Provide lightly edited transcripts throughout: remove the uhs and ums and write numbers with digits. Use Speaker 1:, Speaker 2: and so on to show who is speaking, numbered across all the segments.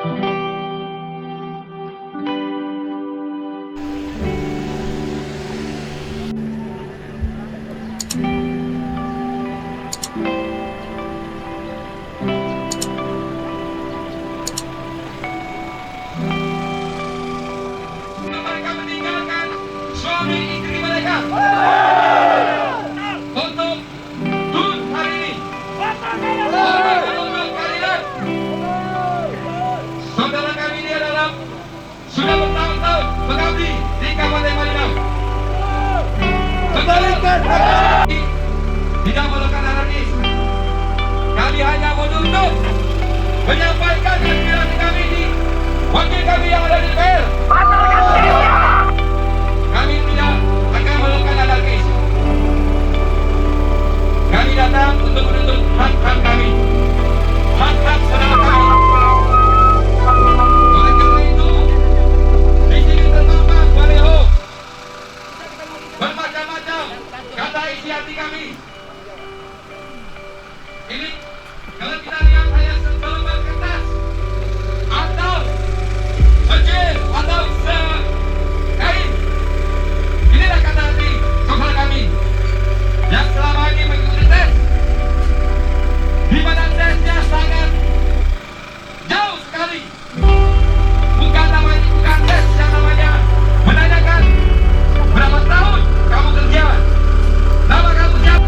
Speaker 1: Mereka meninggalkan suami istri mereka untuk turun hari ini. Saudara kami ini adalah sudah bertahun-tahun mengabdi di Kabupaten Malinau. Tidak melakukan anarkis. Kami hanya menuntut menyampaikan aspirasi kami ini. Wakil kami yang ada di DPR. Kami tidak akan melakukan anarkis. Kami datang untuk menuntut hak-hak kami, hak-hak saudara kami. Oleh karena itu, di sini terdapat baliho bermacam-macam kata isi hati kami. Ini kalau kita lihat hanya selembar kertas atau secil atau sekain. Inilah kata hati saudara kami yang selama ini mengikuti tes, di mana tesnya sangat jauh sekali. Bukan tes yang namanya menanyakan berapa tahun kamu kerja, nama kamu siapa.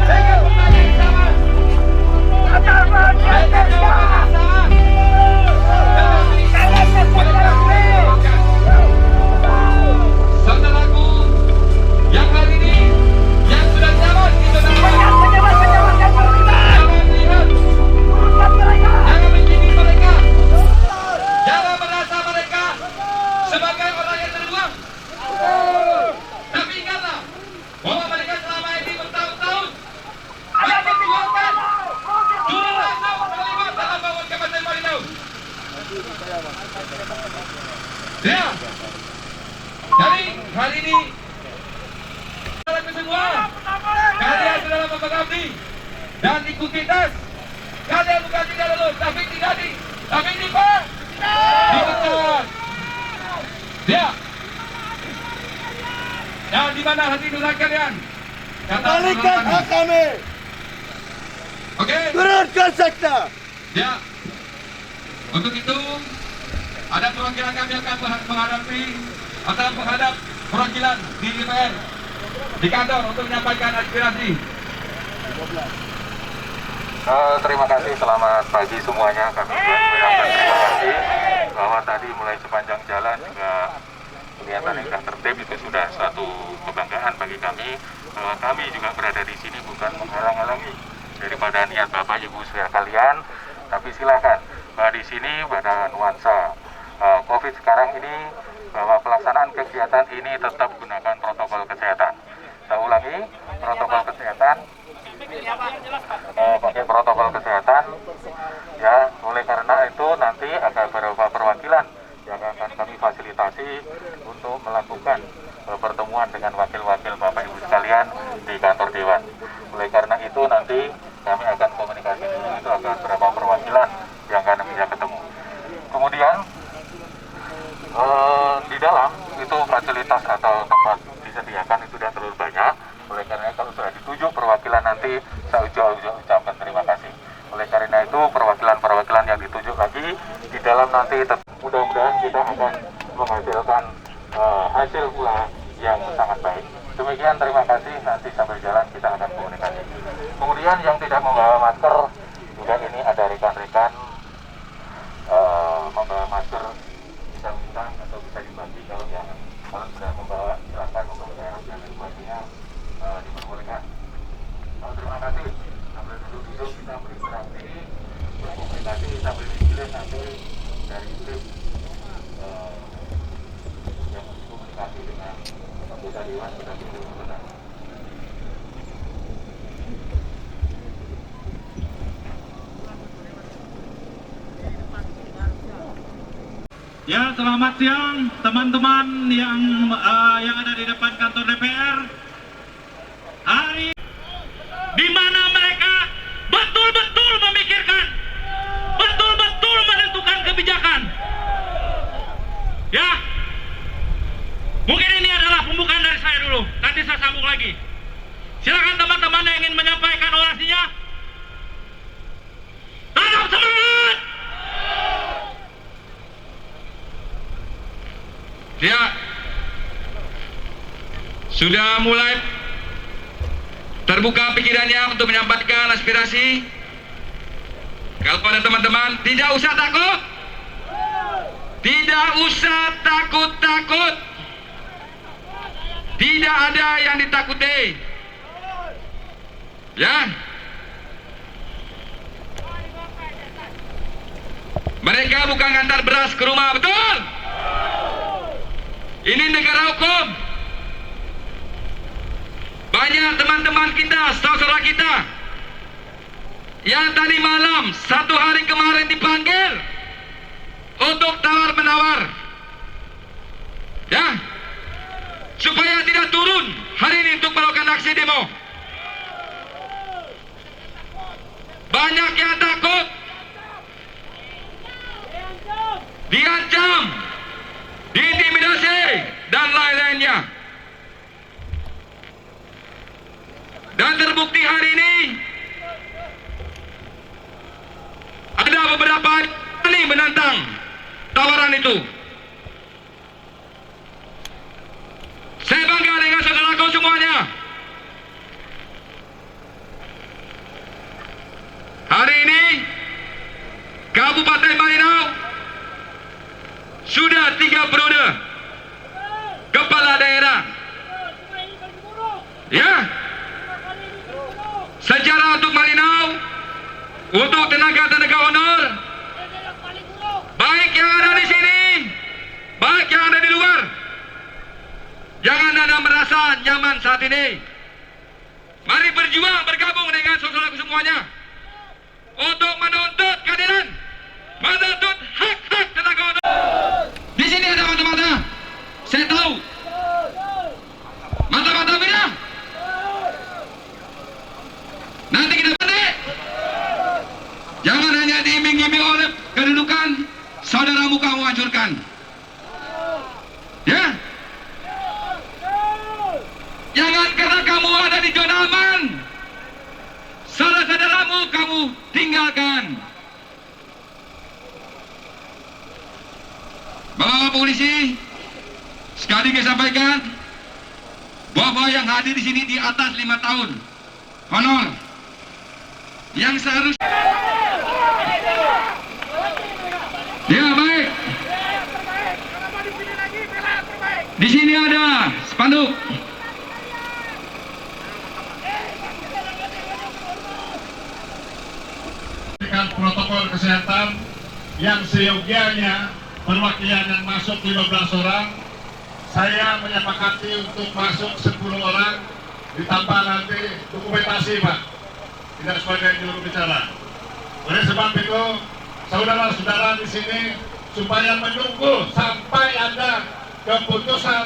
Speaker 1: Dengan pertanyaan yang sama, dengan jawaban yang sama, saudaraku yang hari ini yang sudah jalan di Indonesia, jangan lihat, jangan menjadi mereka, jangan merasa mereka sebagai orang yang terbuang. Tapi ingatlah bahwa mereka selama ini bertahun-tahun memperjuangkan turun langsung terlibat dalam bangun Kabupaten Malinau. Ya, jadi hari ini semua kalian sudah lama mengabdi dan ikuti tes. Kalian bukan tidak lulus, tapi tidak dipecat. Ya. Dan di mana hati nurani kalian?
Speaker 2: Kembalikan hak kami.
Speaker 1: Oke.
Speaker 2: Turunkan sekta.
Speaker 1: Ya. Untuk itu ada perwakilan kami akan menghadapi atau menghadap perwakilan di DPR di kantor untuk menyampaikan aspirasi.
Speaker 3: Terima kasih, selamat pagi semuanya. Kami menyampaikan terima kasih bahwa tadi mulai sepanjang jalan juga kelihatan yang sudah tertib. Itu sudah suatu kebanggaan bagi kami bahwa kami juga berada di sini bukan menghalang-halangi daripada niat Bapak Ibu sekalian, tapi silakan bahwa di sini pada nuansa COVID sekarang ini bahwa pelaksanaan kegiatan ini tetap gunakan protokol kesehatan. Saya ulangi, protokol kesehatan, pakai protokol kesehatan, ya. Oleh karena itu nanti ada beberapa perwakilan yang akan kami fasilitasi untuk melakukan pertemuan dengan wakil-wakil Bapak Ibu sekalian di kantor Dewan. Oleh karena itu nanti kami akan komunikasi dulu, itu akan beberapa perwakilan yang akan bisa ketemu. Kemudian di dalam itu fasilitas atau tempat disediakan itu sudah terlalu banyak. Oleh karena kalau sudah dituju perwakilan nanti saya ucapkan terima kasih. Oleh karena itu perwakilan-perwakilan yang dituju lagi di dalam nanti mudah-mudahan kita akan menghasilkan hasil pula yang sangat baik. Demikian, terima kasih. Nanti sambil jalan kita akan komunikasi. Kemudian yang tidak membawa masker juga ini ada rekan-rekan membawa masker, bisa minta atau bisa dibagi kalau sudah membawa silakan untuk daerah dan sebagainya diperbolehkan. Terima kasih. Sambil duduk-duduk kita berinteraksi, berkomunikasi sambil dipilih nanti dari tim yang komunikasi dengan anggota Dewan kita pilih benar.
Speaker 1: Ya, selamat siang teman-teman yang ada di depan kantor DPR. Hari di mana mereka betul-betul memikirkan sudah mulai terbuka pikirannya untuk menyampaikan aspirasi. Kalau pada teman-teman tidak usah takut, tidak usah takut-takut, tidak ada yang ditakuti, ya. Mereka bukan ngantar beras ke rumah, betul? Ini negara hukum. Banyak teman-teman kita, saudara kita yang tadi malam, 1 hari kemarin dipanggil untuk tawar-menawar, ya, supaya tidak turun hari ini untuk melakukan aksi demo. Banyak yang takut, diancam, diintimidasi, dan lain-lainnya. Dan terbukti hari ini ada beberapa ini menantang tawaran itu. Saya bangga dengan saudaraku semuanya. Hari ini Kabupaten Malinau sudah 3 periode kepala daerah, ya. Secara untuk Malinau, untuk tenaga-tenaga honor, baik yang ada di sini, baik yang ada di luar, jangan Anda merasa nyaman saat ini. Mari berjuang, bergabung dengan saudara semuanya untuk menuntut keadilan, menuntut hak-hak tenaga honor. Di sini ada mata-mata, saya tahu. Mata-mata beda. Nanti kita balik. Jangan hanya diiming-iming oleh kedudukan, saudaramu kamu hancurkan. Ya. Jangan karena kamu ada di zona aman, saudara-saudaramu kamu tinggalkan. Bapak polisi, sekali lagi sampaikan bahwa yang hadir di sini di atas 5 tahun honor yang seharusnya. Ya, baik. Di sini ada spanduk.
Speaker 4: Dengan protokol kesehatan yang seyogianya perwakilan yang masuk 15 orang, saya menyepakati untuk masuk 10 orang, ditambah nanti dokumentasi, Pak, tidak sebagai juru bicara. Oleh sebab itu, saudara-saudara di sini supaya menunggu sampai ada keputusan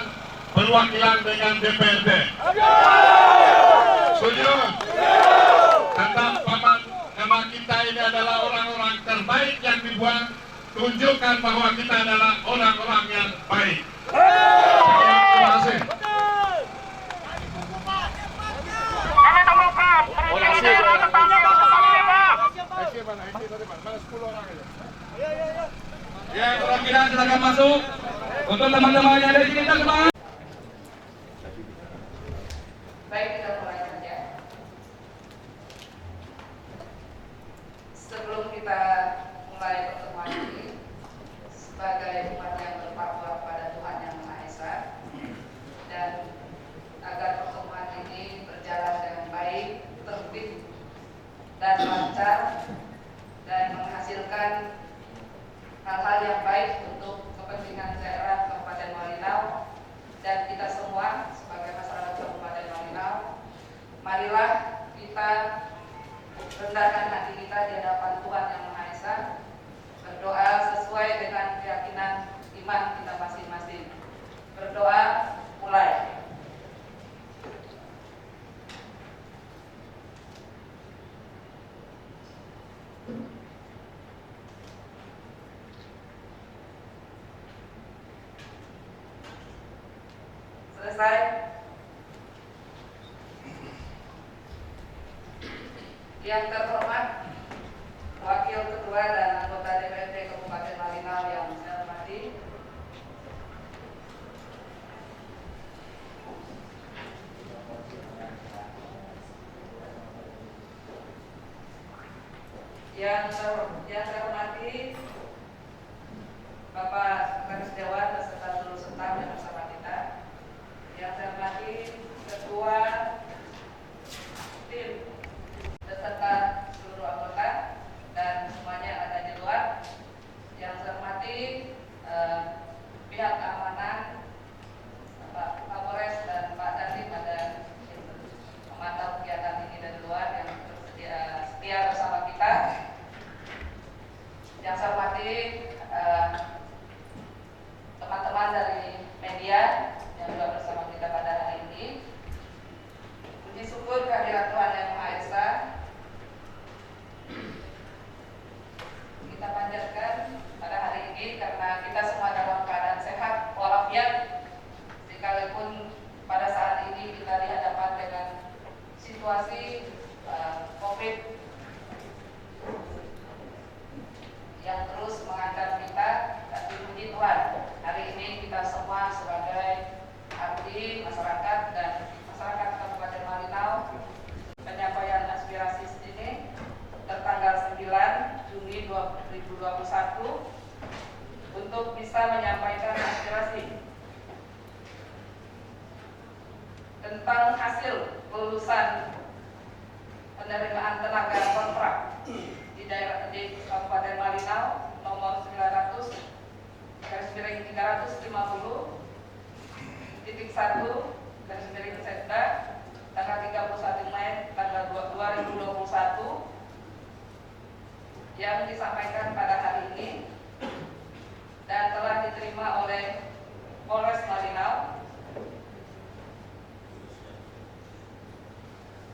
Speaker 4: perwakilan dengan DPRD. Setuju? Karena nama kita ini adalah orang-orang terbaik yang dibuang, tunjukkan bahwa kita adalah orang-orang yang baik. Terima kasih.
Speaker 1: Ya, perwakilan silakan masuk. Untuk teman-teman yang ada di sini, kita semangat.
Speaker 5: Baik, kita mulai saja. Sebelum kita mulai pertemuan ini, sebagai umat yang bertakwa kepada Tuhan Yang Maha Esa, dan agar pertemuan ini berjalan dengan baik, tertib, dan lancar, dan menghasilkan hal-hal yang baik untuk kepentingan daerah Kabupaten Malinau dan kita semua sebagai masyarakat Kabupaten Malinau. Marilah kita rendahkan hati kita di hadapan Tuhan Yang Maha Esa, berdoa sesuai dengan keyakinan iman kita masing-masing. Berdoa, mulai. Selesai. Yang terhormat Wakil Ketua dan anggota DPRD Kabupaten Malinau yang saya hormati, Yang saya hormati Bapak Sekretaris Dewan beserta seluruh staf yang bersama kita. Yang saya hormati Ketua tim beserta seluruh anggota dan semuanya yang ada di luar. Yang saya hormati pihak keamanan, Pak Kapolres dan Pak Dandim ada memantau kegiatan ini dari luar yang setia bersama kita. Yang saya hormati teman-teman dari media yang juga bersama kita pada hari ini. Puji syukur kehadirat Tuhan Yang Maha Esa kita panjatkan pada hari ini karena kita semua dalam keadaan sehat walafiat, sekalipun pada saat ini kita dihadapkan dengan situasi COVID yang terus mengancam kita. Tapi puji Tuhan, hari ini kita semua sebagai abdi masyarakat dan masyarakat Kabupaten Malinau penyampaian aspirasi ini tertanggal 9 Juni 2021 untuk bisa menyampaikan aspirasi tentang hasil kelulusan penerimaan tenaga kontrak di daerah di Kabupaten Malinau nomor 900/350.1/Sekda tanggal 31 Mei tanggal 2021 yang disampaikan pada hari ini dan telah diterima oleh Polres Malinau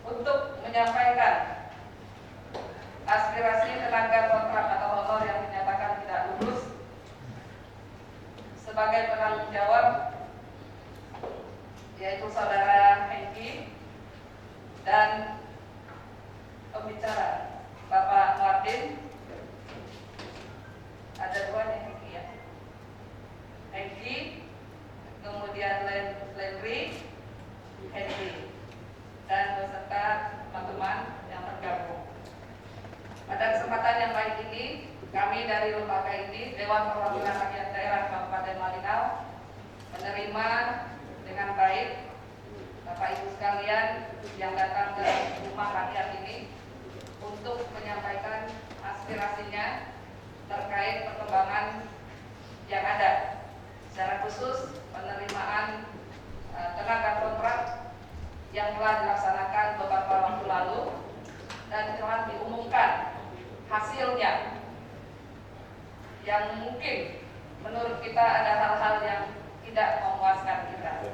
Speaker 5: untuk menyampaikan aspirasi tenaga kontrak atau honor yang dinyatakan tidak lulus sebagai penanggung jawab, yaitu Saudara Hengki dan pembicara Bapak Martin. Ada dua nih Hengki ya, Hengki, kemudian Lenri, Henry, dan beserta teman-teman yang tergabung. Pada kesempatan yang baik ini, kami dari lembaga ini, Dewan Perwakilan Rakyat Daerah Kabupaten Malinau, menerima dengan baik Bapak Ibu sekalian yang datang ke rumah rakyat ini untuk menyampaikan aspirasinya terkait perkembangan yang ada, secara khusus penerimaan tenaga kontrak yang telah dilaksanakan beberapa waktu lalu dan telah diumumkan hasilnya, yang mungkin menurut kita ada hal-hal yang tidak memuaskan kita.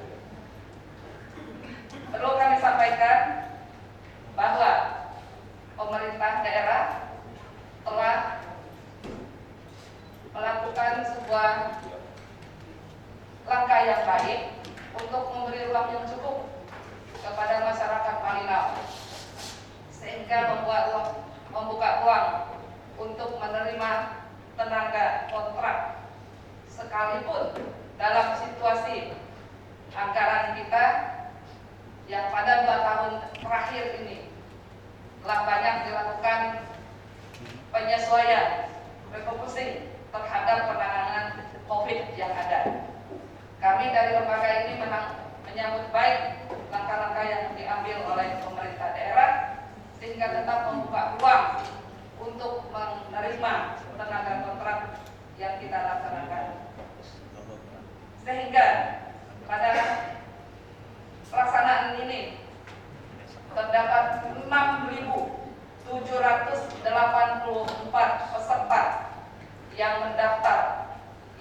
Speaker 5: Perlu kami sampaikan bahwa pemerintah daerah telah melakukan sebuah langkah yang baik untuk memberi ruang yang cukup kepada masyarakat Malinau, sehingga membuka ruang untuk menerima tenaga kontrak, sekalipun dalam situasi anggaran kita yang pada 2 tahun terakhir ini telah banyak dilakukan penyesuaian, refocusing terhadap penanganan COVID yang ada. Kami dari lembaga ini menyambut baik langkah-langkah yang diambil oleh pemerintah daerah, sehingga tetap membuka ruang untuk menerima tenaga kontrak yang kita laksanakan. Sehingga pada pelaksanaan ini terdapat 6.784 peserta yang mendaftar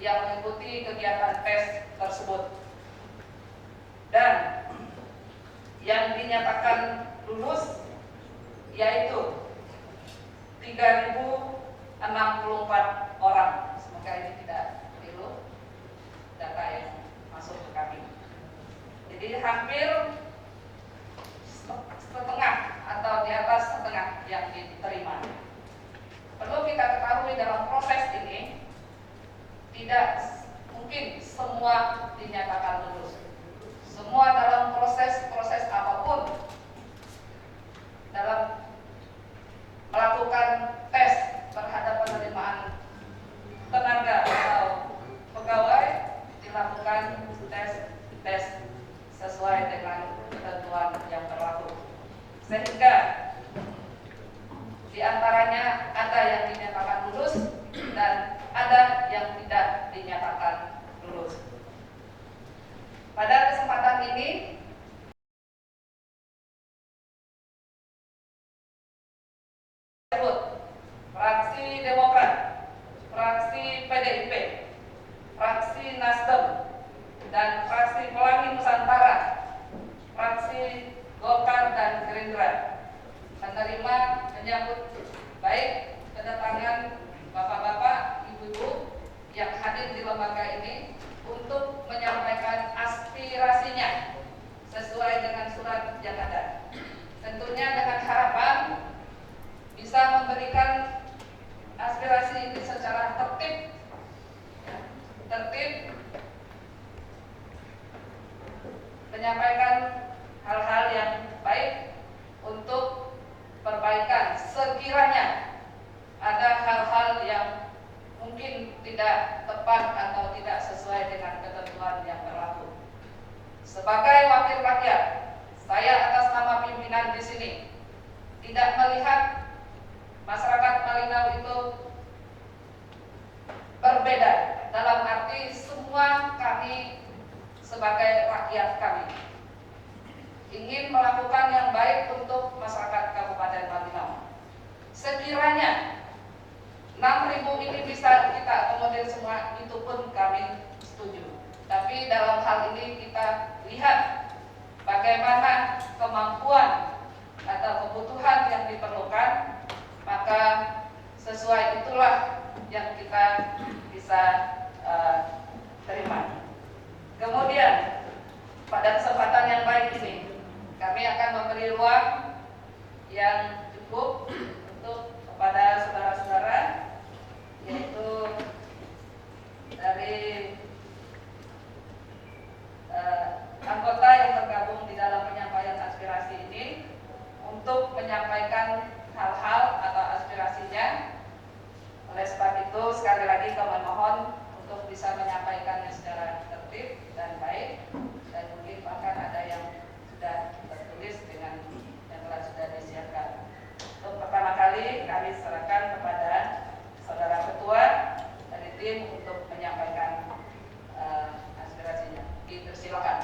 Speaker 5: yang mengikuti kegiatan tes tersebut, dan yang dinyatakan lulus yaitu 3.064 orang. Semoga ini tidak keliru data yang masuk ke kami. Jadi hampir setengah atau di atas setengah yang diterima. Perlu kita ketahui dalam proses ini tidak mungkin semua dinyatakan lulus. Semua dalam proses apapun dalam melakukan tes ada yang dinyatakan lulus dan ada yang tidak dinyatakan lulus. Pada kesempatan ini, fraksi Demokrat, fraksi PDIP, fraksi Nasdem, dan fraksi Pelangi Nusantara, fraksi Golkar dan Gerindra menerima menyambut baik kedatangan bapak-bapak, ibu-ibu yang hadir di lembaga ini untuk menyampaikan aspirasinya sesuai dengan surat yang ada. Tentunya dengan harapan bisa memberikan aspirasi ini secara tertib, menyampaikan hal-hal yang baik untuk perbaikan sekiranya ada hal-hal yang mungkin tidak tepat atau tidak sesuai dengan ketentuan yang berlaku. Sebagai wakil rakyat, saya atas nama pimpinan di sini tidak melihat masyarakat Malinau itu berbeda, dalam arti semua kami sebagai rakyat kami ingin melakukan yang baik untuk masyarakat Kabupaten Malinau. Sekiranya 6.000 ini bisa kita akomodir semua, itu pun kami setuju. Tapi dalam hal ini kita lihat bagaimana kemampuan atau kebutuhan yang diperlukan, maka sesuai itulah yang kita bisa terima. Kemudian pada kesempatan yang baik ini, kami akan memberi ruang yang cukup untuk kepada saudara-saudara, yaitu dari anggota yang tergabung di dalam penyampaian aspirasi ini untuk menyampaikan hal-hal atau aspirasinya. Oleh sebab itu, sekali lagi kami mohon untuk bisa menyampaikannya secara tertib dan baik, dan mungkin bahkan ada yang sudah tertulis dengan yang telah sudah disiapkan. Untuk pertama kali kami serahkan kepada saudara ketua dari tim untuk menyampaikan aspirasinya. Silakan.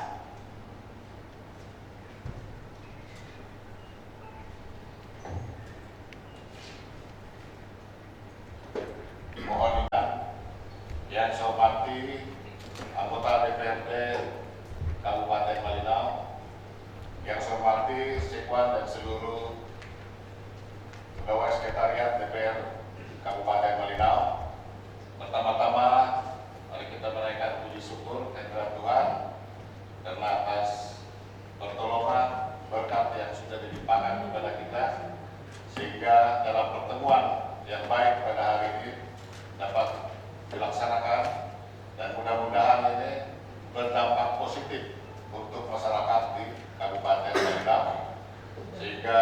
Speaker 4: Mohon yang saya hormati anggota DPRD Kabupaten Malinau, yang saya hormati Sekwan dan seluruh pegawai sekretariat DPR Kabupaten Malinau. Pertama-tama, mari kita menaikkan puji syukur kehadirat Tuhan karena atas pertolongan berkat yang sudah dilimpahkan kepada kita, sehingga dalam pertemuan yang baik pada hari ini dapat dilaksanakan, dan mudah-mudahan ini berdampak positif untuk masyarakat di Kabupaten Malinau, sehingga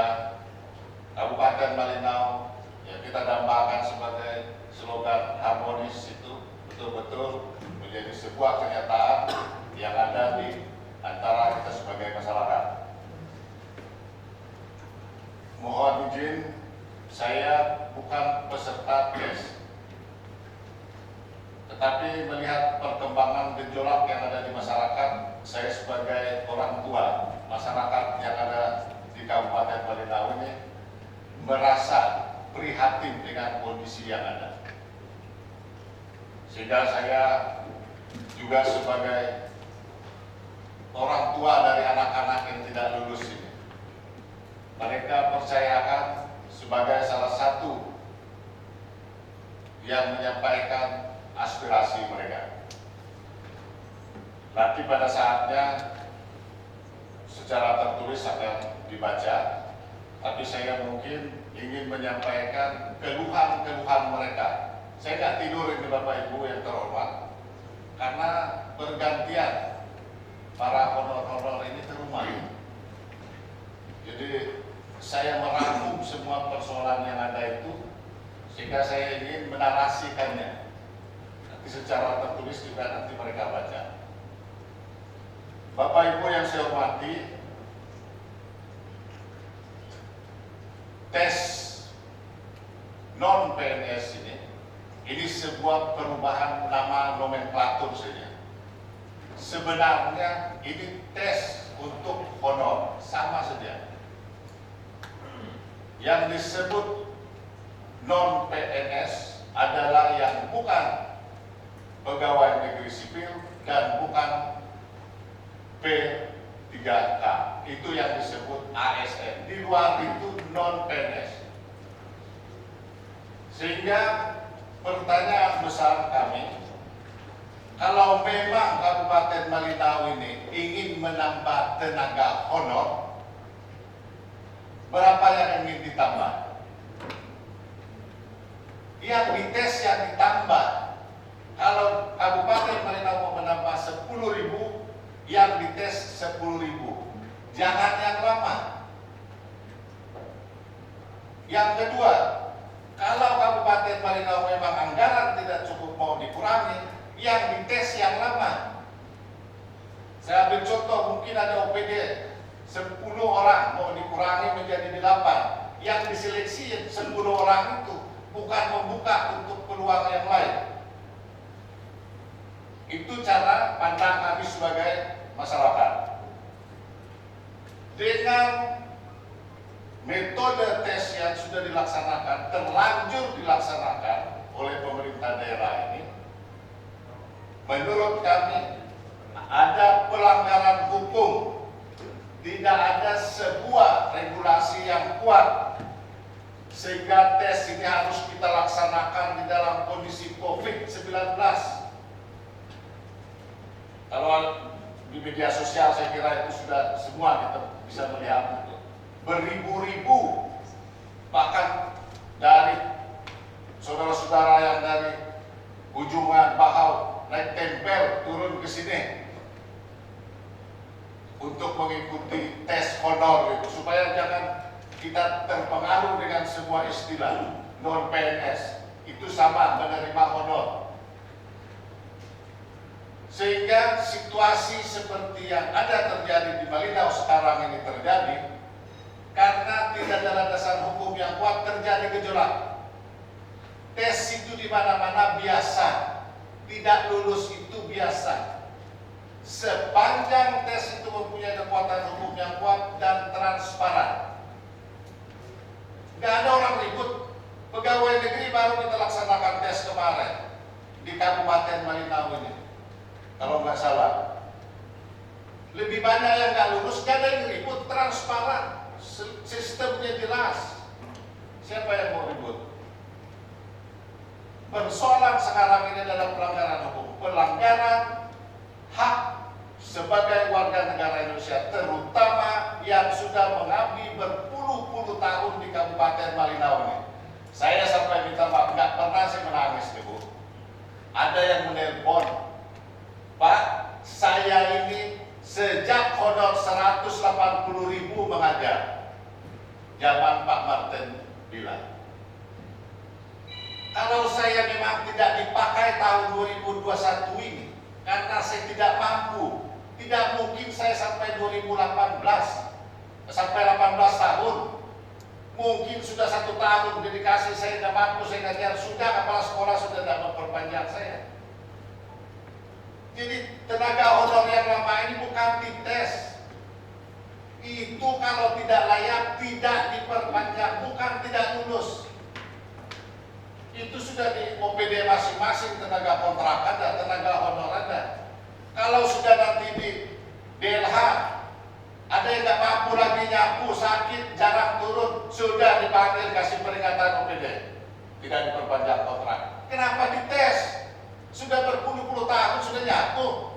Speaker 4: Kabupaten Malinau yang kita dambakan sebagai slogan harmonis itu betul-betul menjadi sebuah kenyataan yang ada di antara kita sebagai masyarakat. Mohon izin, saya bukan peserta tes, tetapi melihat perkembangan gejolak yang ada di masyarakat, saya sebagai orang tua masyarakat yang ada di Kabupaten Malinau ini merasa prihatin dengan kondisi yang ada. Sehingga saya juga sebagai orang tua dari anak-anak yang tidak lulus ini, mereka percayakan sebagai salah satu yang menyampaikan aspirasi mereka. Nanti pada saatnya secara tertulis akan dibaca, tapi saya mungkin ingin menyampaikan keluhan-keluhan mereka. Saya nggak tidur ini Bapak Ibu yang terhormat, karena bergantian para honor-honor ini ke rumah. Jadi saya merangkum semua persoalan yang ada itu, sehingga saya ingin menarasikannya. Nanti secara tertulis juga nanti mereka baca. Bapak Ibu yang saya hormati, tes
Speaker 6: non-PNS ini sebuah perubahan nama nomenklatur saja. Sebenarnya ini tes untuk honor, sama saja. Yang disebut non-PNS adalah yang bukan pegawai negeri sipil dan bukan P3K. Itu yang disebut ASN. Di luar itu non-PNS. Sehingga pertanyaan besar kami, kalau memang Kabupaten Malinau ini ingin menambah tenaga honor, berapa yang ingin ditambah? Yang dites yang ditambah, kalau Kabupaten Malinau mau menambah 10.000, yang dites 10.000. Jangan yang lama. Yang kedua, kalau Kabupaten Malinau memang anggaran tidak cukup mau dikurangi, yang dites yang lama. Saya ambil contoh, mungkin ada OPD 10 orang mau dikurangi menjadi 8. Yang diseleksi 10 orang itu bukan membuka untuk peluang yang lain. Itu cara pandang kami sebagai masyarakat. Dengan metode tes yang sudah dilaksanakan, terlanjur dilaksanakan oleh pemerintah daerah ini, menurut kami ada pelanggaran hukum. Tidak ada sebuah regulasi yang kuat sehingga tes ini harus kita laksanakan di dalam kondisi COVID-19. Kalau di media sosial saya kira itu sudah semua kita bisa melihat. Beribu-ribu, bahkan dari saudara-saudara yang dari Ujungan Bahau naik tempel turun ke sini untuk mengikuti tes honor itu, supaya jangan kita terpengaruh dengan semua istilah non-PNS itu sama menerima honor, sehingga situasi seperti yang ada terjadi di Malinau sekarang ini terjadi karena tidak ada landasan hukum yang kuat. Terjadi gejolak. Tes itu di mana-mana biasa, tidak lulus itu biasa. Sepanjang tes itu mempunyai kekuatan hukum yang kuat dan transparan. Nggak ada orang ribut. Pegawai negeri baru kita laksanakan tes kemarin di Kabupaten Malinau ini, kalau nggak salah. Lebih banyak yang nggak lulus, nggak ada yang ribut, transparan. Sistemnya jelas. Siapa yang mau ribut? Persoalan sekarang ini adalah pelanggaran hukum, pelanggaran hak sebagai warga negara Indonesia, terutama yang sudah mengabdi berpuluh-puluh tahun di Kabupaten Malinau ini. Saya sampai minta maaf, nggak pernah saya menangis, Ibu. Ada yang menelpon, Pak, saya ini sejak honor 180.000 mengajar. Zaman Pak Martin bilang, kalau saya memang tidak dipakai tahun 2021 ini, karena saya tidak mampu, tidak mungkin saya sampai 2018, sampai 18 tahun. Mungkin sudah 1 tahun dedikasi saya tidak mampu, saya ngajar, sudah kepala sekolah sudah tidak memperpanjang saya. Jadi tenaga honor yang lama ini bukan dites. Itu kalau tidak layak tidak diperpanjang, bukan tidak lulus. Itu sudah di OPD masing-masing, tenaga kontrak ada, tenaga honor ada. Kalau sudah nanti di DLH, ada yang nggak mampu lagi nyapu, sakit, jarang turun, sudah dipanggil kasih peringatan OPD, tidak diperpanjang kontrak. Kenapa dites? Sudah berpuluh-puluh tahun sudah nyapu.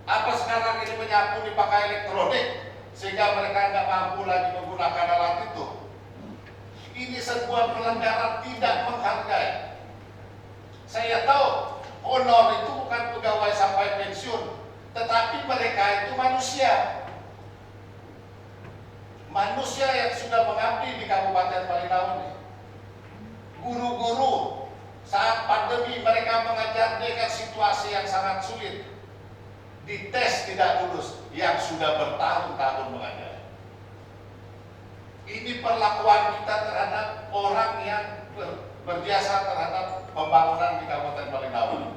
Speaker 6: Apa sekarang ini menyapu dipakai elektronik sehingga mereka nggak mampu lagi menggunakan alat itu? Ini sebuah pelanggaran tidak menghargai. Saya tahu honor itu bukan pegawai sampai pensiun, tetapi mereka itu manusia. Manusia yang sudah mengabdi di Kabupaten Malinau ini. Guru-guru saat pandemi mereka mengajar dengan situasi yang sangat sulit. Dites tidak lulus yang sudah bertahun-tahun mengajar. Ini perlakuan kita terhadap orang yang berjasa terhadap pembangunan di Kabupaten Malinau.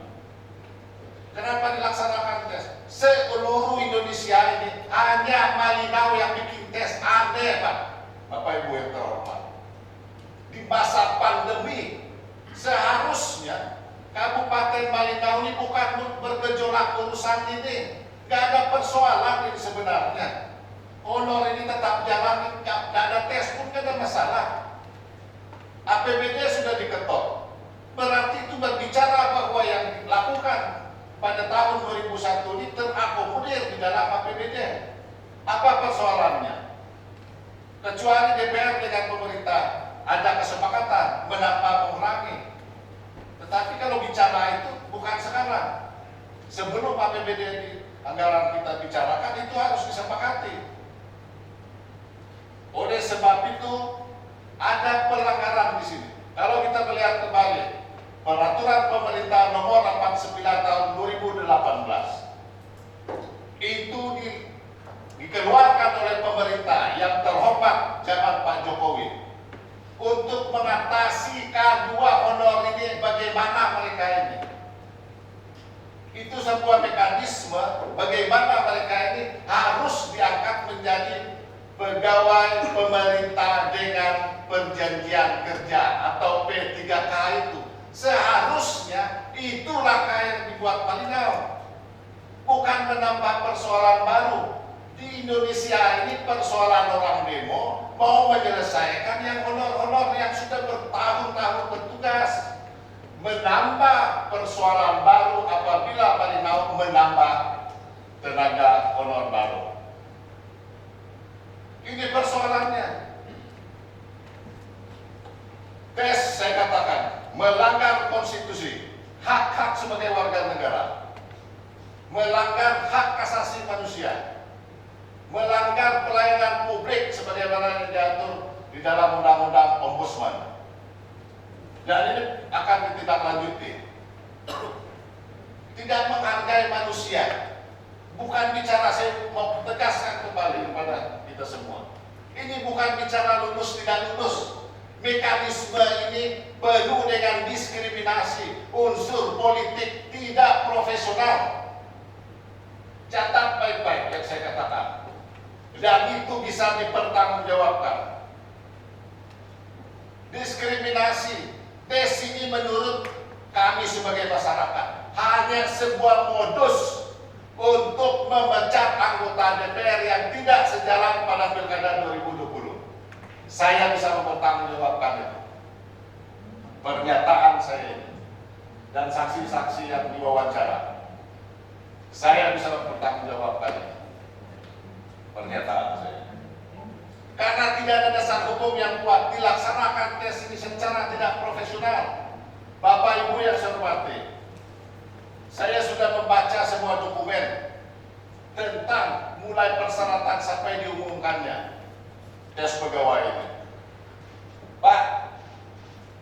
Speaker 6: Kenapa dilaksanakan tes? Seluruh Indonesia ini hanya Malinau yang bikin tes. Aneh, Pak. Bapak Ibu yang terhormat. Di masa pandemi, seharusnya Kabupaten Malinau ini bukan bergejolak urusan ini. Gak ada persoalan ini sebenarnya. Honor ini tetap jalan, gak ada tes pun gak ada masalah. APBD sudah diketok. Berarti itu berbicara bahwa yang dilakukan pada tahun 2001 ini terakomodir di dalam APBD. Apa persoalannya? Kecuali DPR dengan pemerintah ada kesepakatan menambah mengurangi. Tetapi kalau bicara itu bukan sekarang. Sebelum APBD di anggaran kita bicarakan itu harus disepakati. Oleh sebab itu ada pelanggaran di sini. Kalau kita melihat kembali Peraturan Pemerintah Nomor 89 Tahun 2018 itu dikeluarkan oleh pemerintah yang terhormat zaman Pak Jokowi untuk mengatasi K2 honor ini. Bagaimana mereka ini? Itu sebuah mekanisme bagaimana mereka ini harus diangkat menjadi pegawai pemerintah dengan perjanjian kerja atau P3K itu. Seharusnya itu langkah yang dibuat Malinau, bukan menambah persoalan baru. Di Indonesia ini persoalan orang demo mau menyelesaikan yang honor-honor yang sudah bertahun-tahun bertugas. Menambah persoalan baru apabila Malinau menambah tenaga honor baru. Ini persoalannya. Tes saya katakan melanggar konstitusi, hak-hak sebagai warga negara, melanggar hak asasi manusia, melanggar pelayanan publik sebagaimana yang diatur di dalam Undang-Undang Ombudsman. Dan ini akan ditindaklanjuti. Tidak menghargai manusia. Bukan bicara, saya mau tegaskan kembali kepada kita semua. Ini bukan bicara lulus tidak lulus. Mekanisme ini penuh dengan diskriminasi, unsur politik tidak profesional. Catat baik-baik yang saya katakan. Dan itu bisa dipertanggungjawabkan. Diskriminasi. Tes ini menurut kami sebagai masyarakat hanya sebuah modus untuk memecat anggota DPR yang tidak sejalan pada Pilkada 2020. Saya bisa mempertanggungjawabkan itu. Pernyataan saya ini dan saksi-saksi yang diwawancara. Saya bisa mempertanggungjawabkan itu. Pernyataan saya. Karena tidak ada dasar hukum yang kuat, dilaksanakan tes ini secara tidak profesional. Bapak Ibu yang saya hormati, saya sudah membaca semua dokumen tentang mulai persyaratan sampai diumumkannya tes pegawai ini. Pak,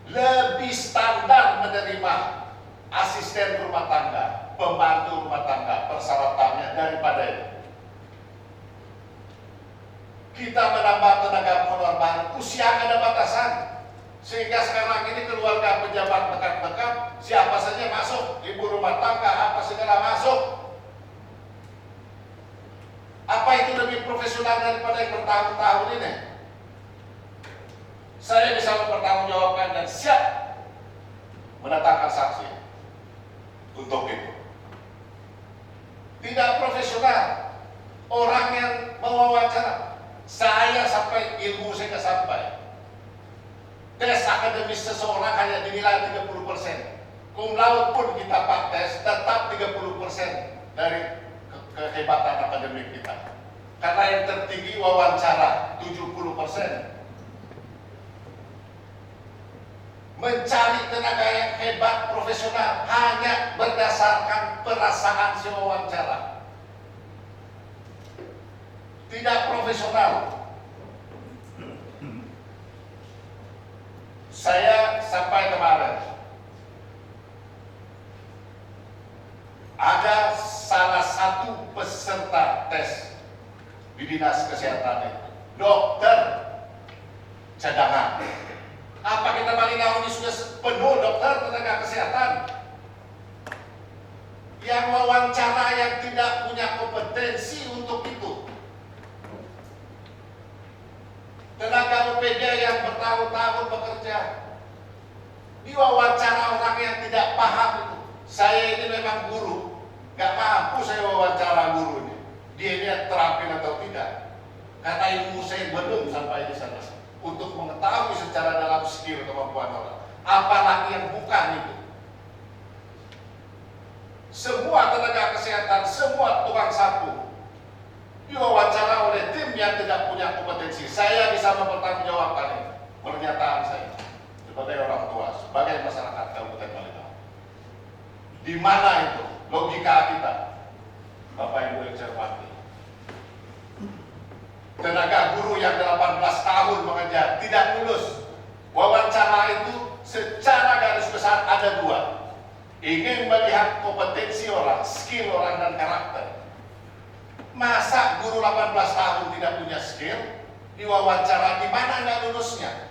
Speaker 6: lebih standar menerima asisten rumah tangga, pembantu rumah tangga, persyaratannya daripada itu. Kita menambah tenaga honor baru, usia ada batasan. Sehingga sekarang ini keluarga pejabat dekat-dekat, siapa saja masuk, ibu rumah tangga, apa segala masuk. Apa itu lebih profesional daripada yang bertahun-tahun ini? Saya bisa mempertanggungjawabkan dan siap mendatangkan saksi untuk itu. Tidak profesional. Orang yang mewawancara, saya sampai ilmu saya nggak sampai. Tes akademis seseorang hanya dinilai 30%. Cum laude pun kita pak tes tetap 30% dari kehebatan akademik kita. Karena yang tertinggi wawancara 70%. Mencari tenaga yang hebat profesional hanya berdasarkan perasaan si wawancara. Tidak profesional. Saya sampai kemarin ada salah satu peserta tes di Dinas Kesehatan itu, dokter cadangan, Apa kita Malinau ini sudah penuh dokter tenaga kesehatan yang wawancara yang tidak punya kompetensi untuk itu? Tenaga UPD yang bertahun-tahun bekerja diwawancara orang yang tidak paham itu. Saya ini memang guru, nggak mampu saya wawancara guru ini. Dia ini terampil atau tidak? Karena ilmu saya belum sampai di sana untuk mengetahui secara dalam skill kemampuan orang. Apalagi yang bukan itu. Semua tenaga kesehatan, semua tukang sapu diwawancara oleh tim yang tidak punya kompetensi. Saya bisa mempertanggungjawabkan pernyataan saya sebagai orang tua, sebagai masyarakat Kabupaten Malinau. Di mana itu logika kita, Bapak Ibu yang saya hormati? Tenaga guru yang 18 tahun mengajar tidak lulus. Wawancara itu secara garis besar ada dua. Ingin melihat kompetensi orang, skill orang dan karakter. Masa guru 18 tahun tidak punya skill, diwawancara di mana nggak lulusnya?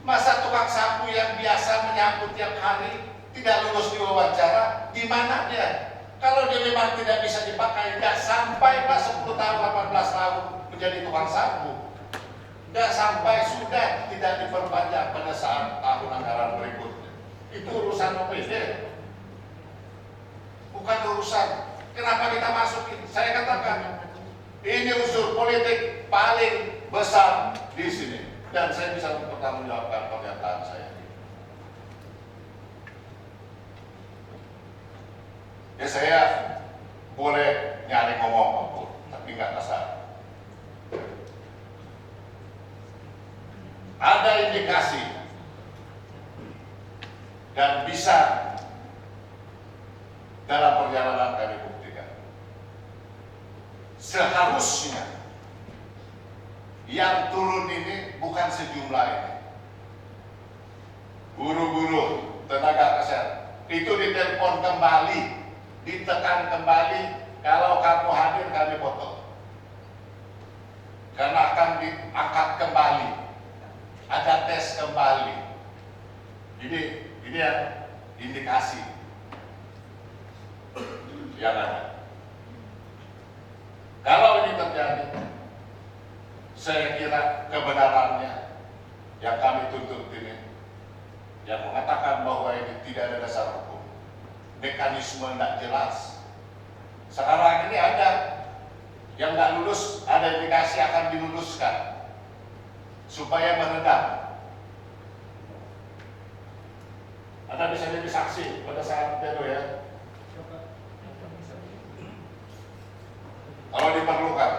Speaker 6: Masa tukang sapu yang biasa menyapu tiap hari tidak lulus diwawancara, di mana dia? Kalau dia memang tidak bisa dipakai, nggak sampai Pak 10 tahun, 18 tahun menjadi tukang sapu. Nggak sampai, sudah tidak diperpanjang pada saat tahun anggaran berikutnya. Itu urusan OPD, bukan urusan. Kenapa kita masukin? Saya katakan, ini unsur politik paling besar di sini. Dan saya bisa mempertanggungjawabkan pernyataan saya. Ya saya boleh nyari ngomong apapun, tapi nggak kasar. Ada indikasi dan bisa dalam perjalanan kami buktikan. Seharusnya yang turun ini bukan sejumlah ini. Guru-guru, tenaga kesehatan, itu ditelepon kembali, ditekan kembali, kalau kamu hadir kami foto. Karena akan diangkat kembali, ada tes kembali. Ini yang indikasi yang ada. Kalau ini terjadi, saya kira kebenarannya yang kami tuntut ini, yang mengatakan bahwa ini tidak ada dasar hukum, mekanisme tidak jelas. Sekarang ini ada yang nggak lulus, ada indikasi akan diluluskan supaya meredam. Anda bisa jadi saksi pada saat itu ya. Kalau diperlukan,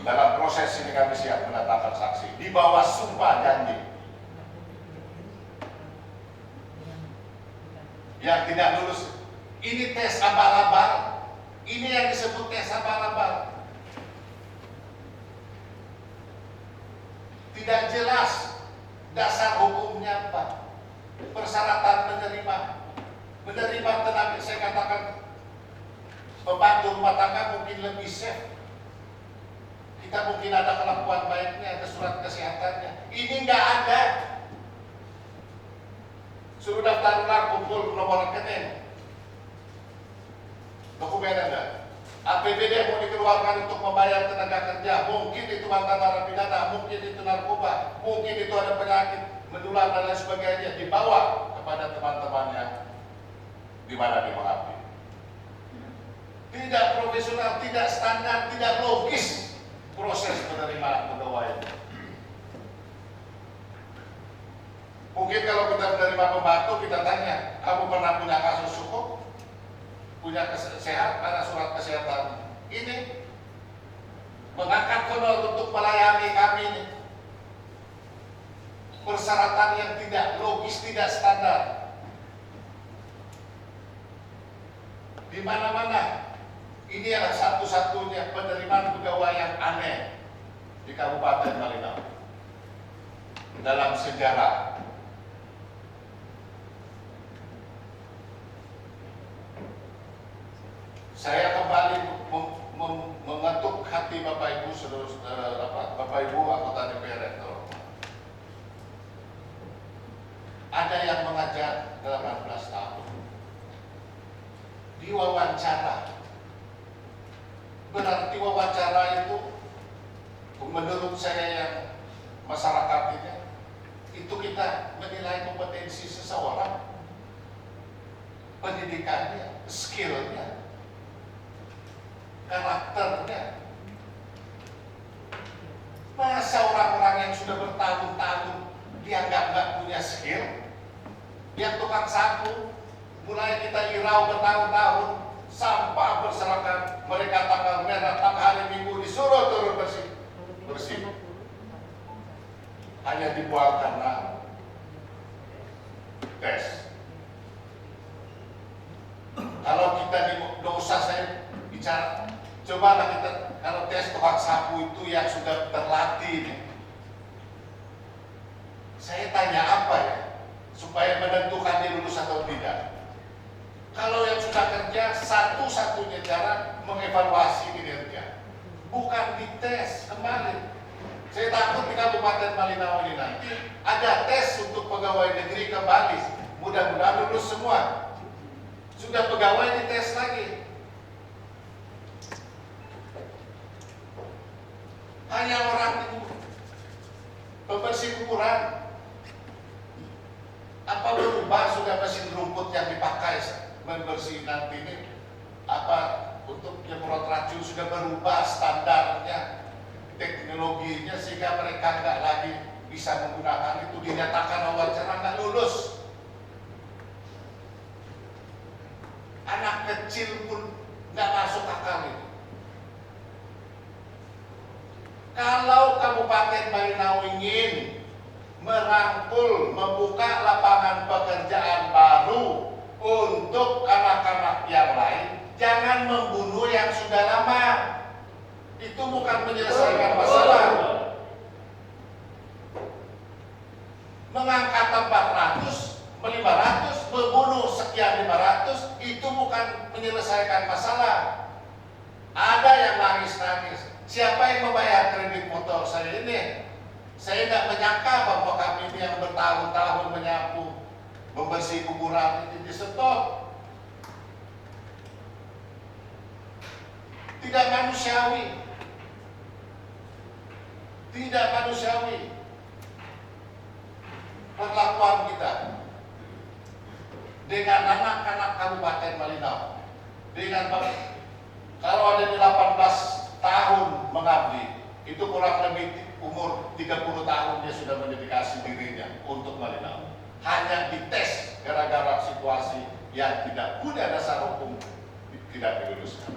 Speaker 6: dalam proses ini kami siap mendatangkan saksi di bawah sumpah janji. Yang tidak lulus, ini tes abal-abal. Ini yang disebut tes abal-abal. Tidak jelas dasar hukumnya apa, persyaratan menerima tenaga. Saya katakan pembantu rumah tangga mungkin lebih safe. Kita mungkin ada kelakuan baiknya, ada surat kesehatannya. Ini nggak ada. Suruh daftar ulang, kumpul nomor rekening. Dokumen ada. APBD mau dikeluarkan untuk membayar tenaga kerja. Mungkin itu mantan narapidana, mungkin itu narkoba, mungkin itu ada penyakit menular dan lain sebagainya. Dibawa kepada teman-temannya di mana dia mengabdi. Tidak profesional, tidak standar, tidak logis proses penerimaan pegawai. Mungkin kalau kita menerima pembantu, kita tanya, kamu pernah punya kasus hukum? Punya sehat, ada surat kesehatan? Ini mengangkat honor untuk melayani kami ini. Persyaratan yang tidak logis, tidak standar. Di mana-mana. Ini adalah satu-satunya penerimaan pegawai yang aneh di Kabupaten Malinau dalam sejarah. Saya kembali mengetuk hati Bapak Ibu, Bapak Ibu anggota DPR yang terhormat. ada yang mengajar 18 tahun. Diwawancara. Berarti wawancara itu menurut saya yang masyarakat ini, itu kita menilai kompetensi seseorang, pendidikannya, skillnya, karakternya. Masa orang-orang yang sudah bertahun-tahun dianggap nggak punya skill, yang tukang sapu, mulai kita irau bertahun-tahun, sampah berserakan, mereka tanggal merah, tanggal hari Minggu disuruh turun bersih. Hanya dibuang karena tes. Kalau kita tidak usah saya bicara, cobalah kita kalau tes tukang sapu itu yang sudah terlatih nih. Saya tanya apa ya, supaya menentukan dia lulus atau tidak. Kalau yang sudah kerja, satu-satunya cara mengevaluasi kinerja, bukan dites kembali. Saya takut di Kabupaten Malinau ini nanti ada tes untuk pegawai negeri kembali. Mudah-mudahan lulus semua. Sudah pegawai dites lagi. Hanya orang itu pembersih kuburan. Apa berubah sudah mesin rumput yang dipakai membersih nanti ini? Apa untuk penyemprot racun sudah berubah standarnya, teknologinya, sehingga mereka nggak lagi bisa menggunakan itu, dinyatakan wawancara nggak lulus. Anak kecil pun nggak masuk akal itu. Kalau Kabupaten Malinau ingin merangkul, membuka lapangan pekerjaan baru untuk anak-anak yang lain, jangan membunuh yang sudah lama. Itu bukan menyelesaikan masalah. Mengangkat 400, 500, membunuh sekian 500, itu bukan menyelesaikan masalah. Ada yang nangis-nangis. Siapa yang membayar kredit motor saya ini? Saya tidak menyangka bahwa kami ini yang bertahun-tahun menyapu, membersih kuburan ini di stop. Tidak manusiawi. Tidak manusiawi perlakuan kita dengan anak-anak Kabupaten Malinau. Dengan kalau ada di 18 tahun mengabdi, itu kurang lebih umur 30 tahun dia sudah mendedikasi dirinya untuk Malinau. Hanya dites gara-gara situasi yang tidak punya dasar hukum tidak diluluskan.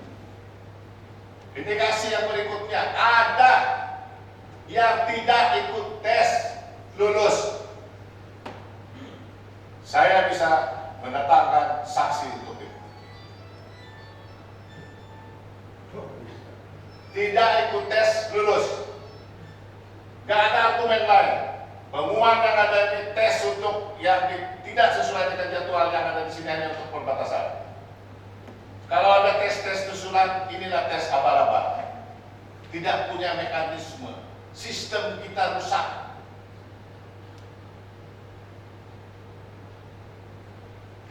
Speaker 6: Indikasi yang berikutnya, ada yang tidak ikut tes lulus. Saya bisa mendatangkan saksi untuk itu. Tidak ikut tes lulus. Gak ada argumen lain. Penguat yang ada di tes untuk yang tidak sesuai dengan jadwal yang ada di sini hanya untuk perbatasan. Kalau ada tes-tes susulan, inilah tes abal-abal. Tidak punya mekanisme. Sistem kita rusak.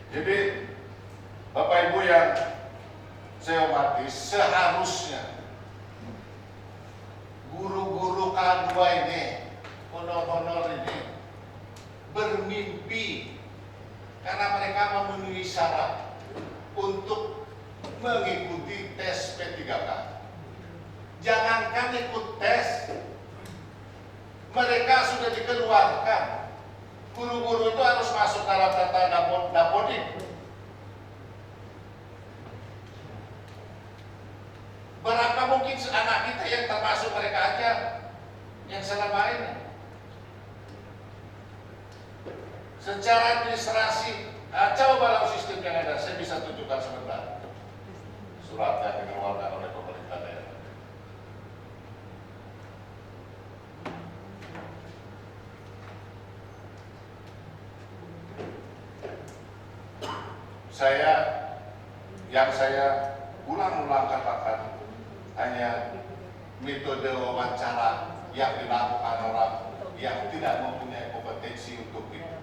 Speaker 6: Jadi, Bapak Ibu yang saya hormati, seharusnya guru-guru K2 ini, honor-honor ini, bermimpi karena mereka memenuhi syarat untuk mengikuti tes P3K. Jangankan ikut tes, mereka sudah dikeluarkan. Guru-guru itu harus masuk dalam data Dapodik. Berapa mungkin anak kita yang termasuk mereka aja yang selama ini secara administrasi kacau balau sistem yang ada. Saya bisa tunjukkan sebentar surat yang dikeluarkan oleh pemerintah daerah. Saya ulang-ulang katakan, hanya metode wawancara yang dilakukan orang yang tidak mempunyai kompetensi untuk itu.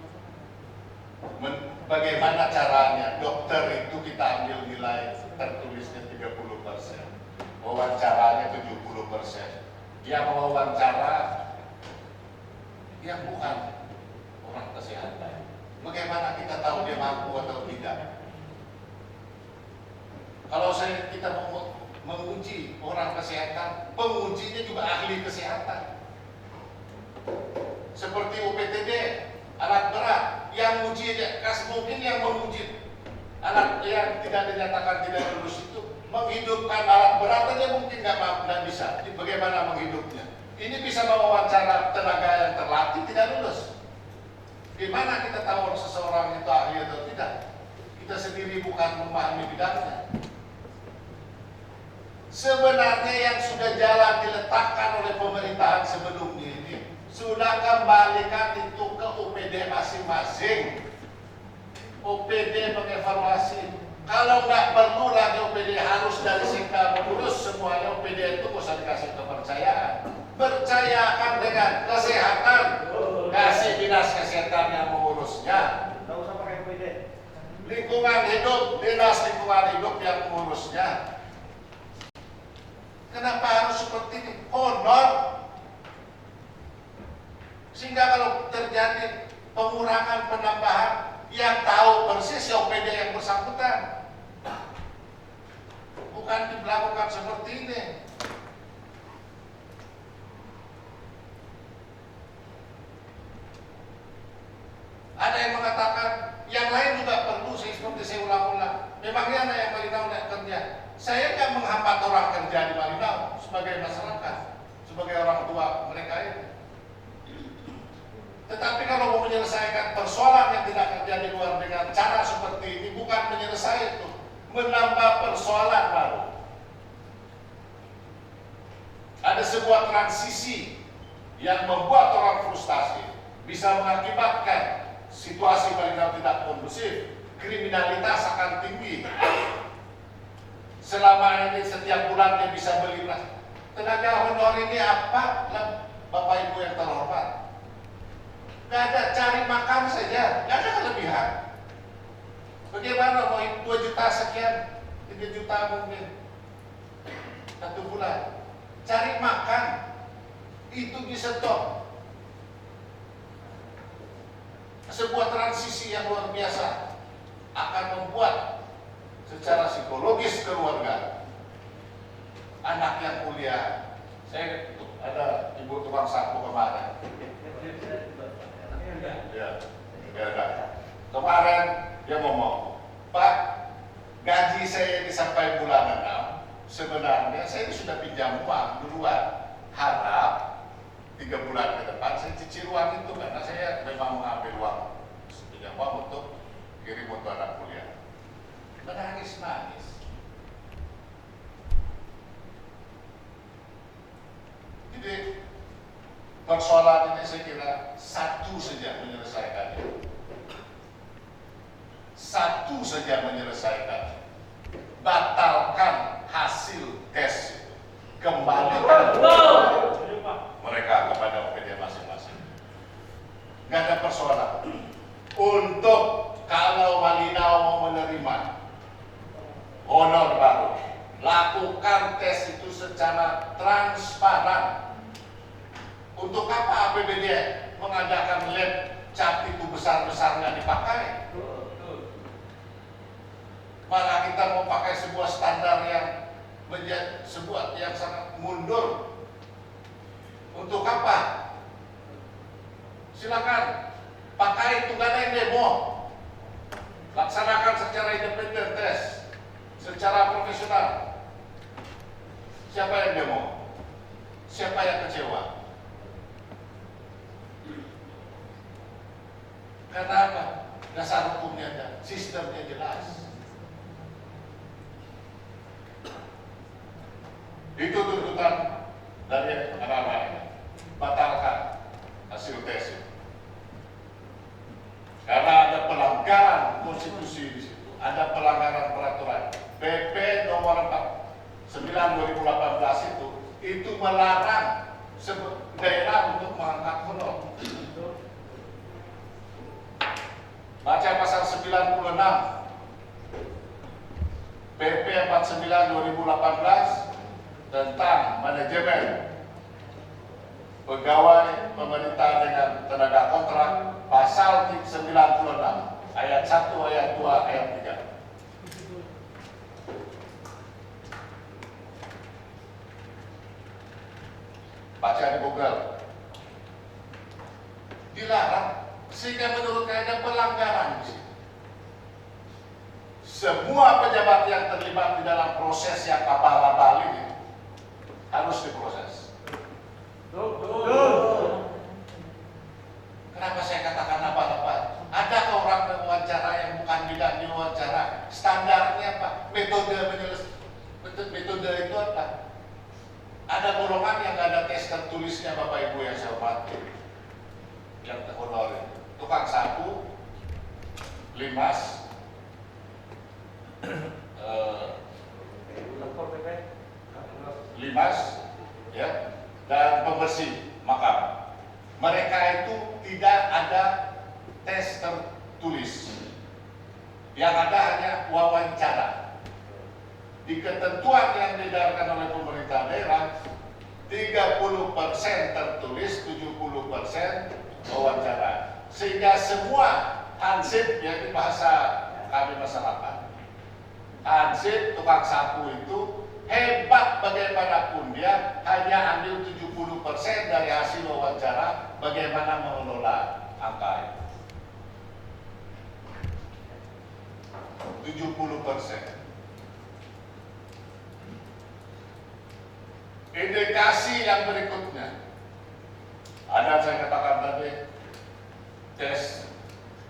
Speaker 6: Bagaimana caranya? Dokter itu kita ambil nilai tertulisnya 30%, wawancaranya 70%. Yang wawancara yang bukan orang kesehatan. Bagaimana kita tahu dia mampu atau tidak? Kalau kita menguji orang kesehatan, pengujinya juga ahli kesehatan. Seperti UPTD, alat berat, yang uji mungkin yang menguji alat yang tidak dinyatakan tidak lulus itu menghidupkan alat berat aja mungkin nggak bisa. Jadi bagaimana menghidupnya? Ini bisa mewawancara tenaga yang terlatih tidak lulus. Gimana kita tahu seseorang itu ahli atau tidak? Kita sendiri bukan memahami bidangnya. Sebenarnya yang sudah jalan diletakkan oleh pemerintahan sebelumnya ini sudah kembalikan itu ke UPD masing-masing. UPD mengevaluasi. Kalau nggak perlu lagi UPD harus dari Sekda mengurus semuanya, UPD itu bisa dikasih kepercayaan. Percayakan dengan kesehatan, kasih dinas kesehatan yang mengurusnya.
Speaker 2: Nggak usah pakai UPD.
Speaker 6: Lingkungan hidup, dinas lingkungan hidup yang mengurusnya. Kenapa harus seperti ini? Honor. Sehingga kalau terjadi pengurangan penambahan, yang tahu persis OPD yang bersangkutan. Bukan dilakukan seperti ini. Ada yang mengatakan yang lain juga perlu, seperti saya ulang-ulang. Memangnya ada yang Malinau tidak kerja? Saya nggak menghambat orang kerja di Malinau sebagai masyarakat, sebagai orang tua mereka ini. Tetapi kalau mau menyelesaikan persoalan yang tidak terjadi di luar dengan cara seperti ini, bukan menyelesaikan itu, menambah persoalan baru. Ada sebuah transisi yang membuat orang frustasi, bisa mengakibatkan situasi Malinau tidak kondusif, kriminalitas akan tinggi. Selama ini setiap bulan dia bisa beli tenaga honor ini apa? Bapak Ibu yang terhormat. Gak ada, cari makan saja, gak ada kelebihan. Bagaimana mau 2 juta sekian, 3 juta mungkin 1 bulan. Cari makan, itu bisa stop. Sebuah transisi yang luar biasa akan membuat secara psikologis keluarga, anak yang kuliah. Saya ada ibu tukang sapu kemarin. Ya. Kemarin dia ngomong, Pak, gaji saya ini sampai bulan 6. Sebenarnya saya ini sudah pinjam uang duluan. Harap 3 bulan ke depan saya cicil uang itu karena saya memang mengambil uang pinjam uang untuk kirim untuk anak kuliah. Menangis-nangis. Jadi persoalan ini saya kira satu saja menyelesaikannya. Satu saja menyelesaikan. Batalkan hasil tes itu. Kembalikan mereka kepada OPD masing-masing. Nggak ada persoalan. Untuk kalau Malinau mau menerima honor baru, lakukan tes itu secara transparan. Untuk apa APBD mengadakan lab cap itu besar-besarnya dipakai? Malah kita mau pakai sebuah standar yang menjadi sebuah yang sangat mundur. Untuk apa? Silakan pakai itu, gak ada yang demo. Laksanakan secara independen tes, secara profesional. Siapa yang demo? Siapa yang kecewa? Karena apa? Dasar hukumnya ada, sistemnya jelas. Itu tuntutan dari anak-anak ini. Batalkan hasil tes itu. Karena ada pelanggaran konstitusi di situ, ada pelanggaran peraturan. PP nomor 49/2018 itu melarang daerah untuk mengangkat honor. Baca PP 49/2018 tentang manajemen pegawai pemerintah dengan tenaga kontrak, pasal 96 ayat 1, ayat 2, ayat 3. Baca di Google. Dilarang, sehingga menurut kaidah pelanggaran di sini. Semua pejabat yang terlibat di dalam proses yang abal-abal ini harus diproses. Kenapa saya katakan abal-abal? Ada orang diwawancara yang bukan bidang diwawancara, standarnya apa? Metode itu apa? Ada golongan yang nggak ada tes tertulisnya, Bapak Ibu yang saya hormati, yang terhonorir, tukang sapu, limas, ya, dan pembersih makam. Mereka itu tidak ada tes tertulis, yang ada hanya wawancara. Di ketentuan yang diedarkan oleh pemerintah daerah, 30% tertulis, 70% wawancara. Sehingga semua hansip, yang bahasa kami masyarakat, hansip, tukang sapu itu hebat bagaimanapun dia, hanya ambil 70% dari hasil wawancara bagaimana mengelola angka itu. 70%. Indikasi yang berikutnya, ada saya katakan tadi, tes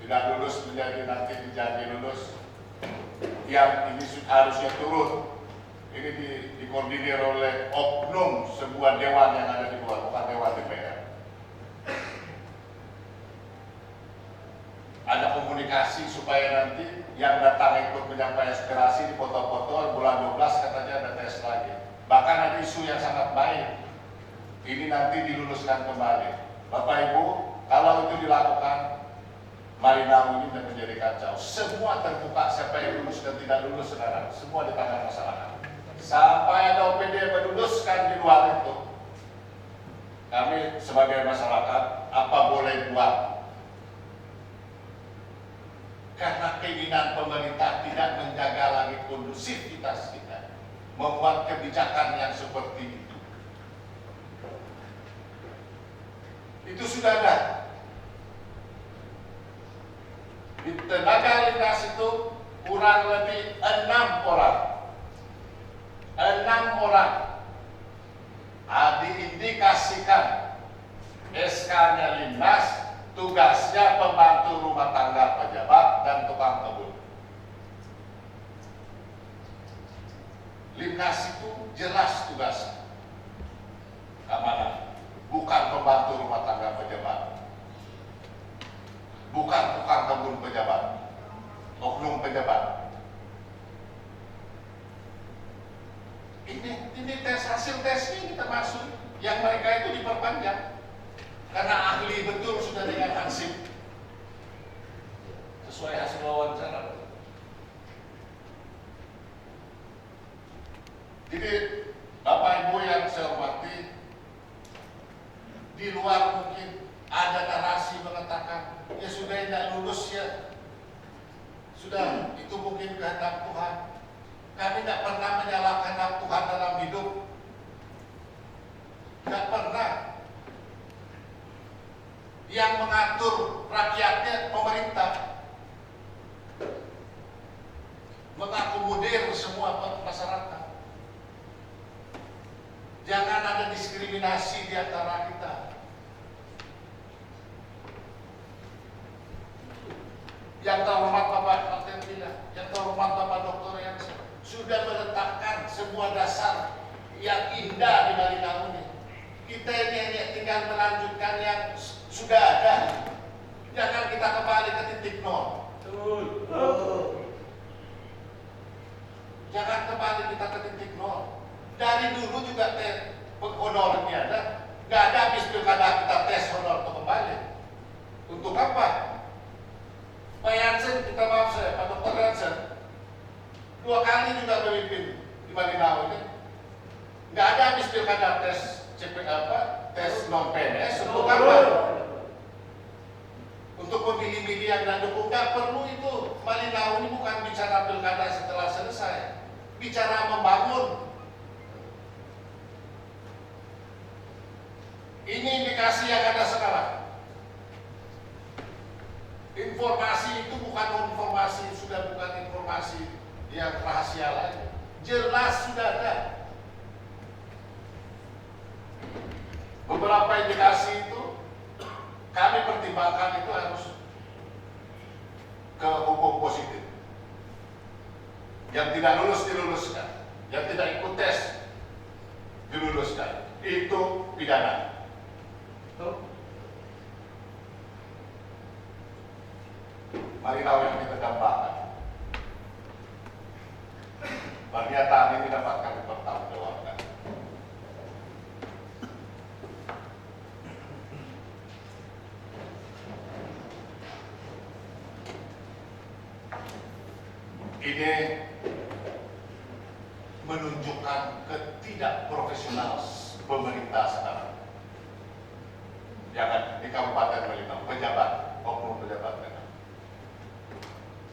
Speaker 6: tidak lulus menjadi nanti menjadi lulus, yang ini harusnya turun. Ini dikoordinir oleh oknum sebuah dewan yang ada di luar, bukan dewan DPR. Ada komunikasi supaya nanti yang datang ikut menyampaikan aspirasi di foto-foto, bulan 12 katanya ada tes lagi. Bahkan ada isu yang sangat baik, ini nanti diluluskan kembali. Bapak Ibu, kalau itu dilakukan, Marinau ini akan menjadi kacau. Semua terbuka, siapa yang lulus dan tidak lulus sekarang, semua di tangan masyarakat. Sampai ada OPD yang meluluskan di luar itu, kami sebagai masyarakat apa boleh buat? Karena keinginan pemerintah tidak menjaga lagi kondusivitas kita, membuat kebijakan yang seperti itu. Itu sudah ada. Di tenaga lintas itu kurang lebih 6 orang. 6 orang diindikasikan SK-nya lintas, tugasnya pembantu rumah tangga pejabat dan tukang kebun. Lintas itu jelas tugasnya, keamanan, bukan pembantu rumah tangga pejabat, bukan tukang kebun pejabat, oknum pejabat. Ini hasil tesnya kita masuk, yang mereka itu diperpanjang karena ahli betul sudah dengan hansip sesuai hasil wawancara. Jadi Bapak Ibu yang saya hormati, di luar mungkin ada narasi mengatakan ya sudah tidak lulus ya, sudah itu mungkin kehendak Tuhan. Kami tidak pernah menyalahkan hak Tuhan dalam hidup, tidak pernah. Yang mengatur rakyatnya pemerintah, mengakomodir semua masyarakat. Jangan ada diskriminasi di antara kita. Yang terhormat Bapak Kapten Bina, yang terhormat Bapak Dr. yang sudah meletakkan semua dasar yang indah di Marinau ini. Kita ini hanya tinggal melanjutkan yang sudah ada. Jangan kita kembali ke titik nol. Jangan kembali kita ke titik nol. Dari dulu juga honor ini ada. Nggak ada habis pilkada kita tes honor untuk kembali. Untuk apa? Pak Yansen kita maaf 2 kali juga memimpin di Malinau ini. Nggak ada habis pilkada tes tes non PNS untuk apa? Untuk memilih-milih yang tidak dukung. Nggak perlu itu. Malinau ini bukan bicara pilkada setelah selesai, bicara membangun. Ini indikasi yang ada sekarang. Informasi itu bukan informasi, sudah bukan informasi yang rahasia lagi. Jelas sudah ada. Beberapa indikasi itu kami pertimbangkan itu harus ke hukum positif. Yang tidak lulus diluluskan, yang tidak ikut tes diluluskan. Itu pidana. Malinau yang kita dambakan. Pernyataan ini dapat kami pertanggungjawabkan. Ini menunjukkan ketidakprofesional pemerintah sekarang. Jangan di Kabupaten Malinau, pejabat, oknum pejabat.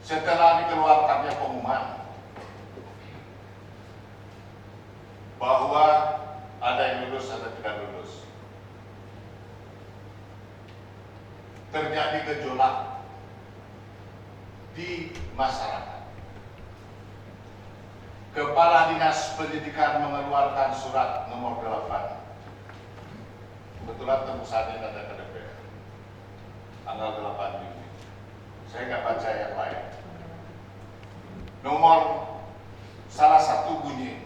Speaker 6: Setelah dikeluarkannya pengumuman bahwa ada yang lulus, ada tidak lulus, terjadi gejolak di masyarakat. Kepala Dinas Pendidikan mengeluarkan surat nomor 8. Kebetulan temu saat ini ada ke DPR tanggal 8 Juni. Saya nggak baca yang lain. Nomor salah satu bunyi,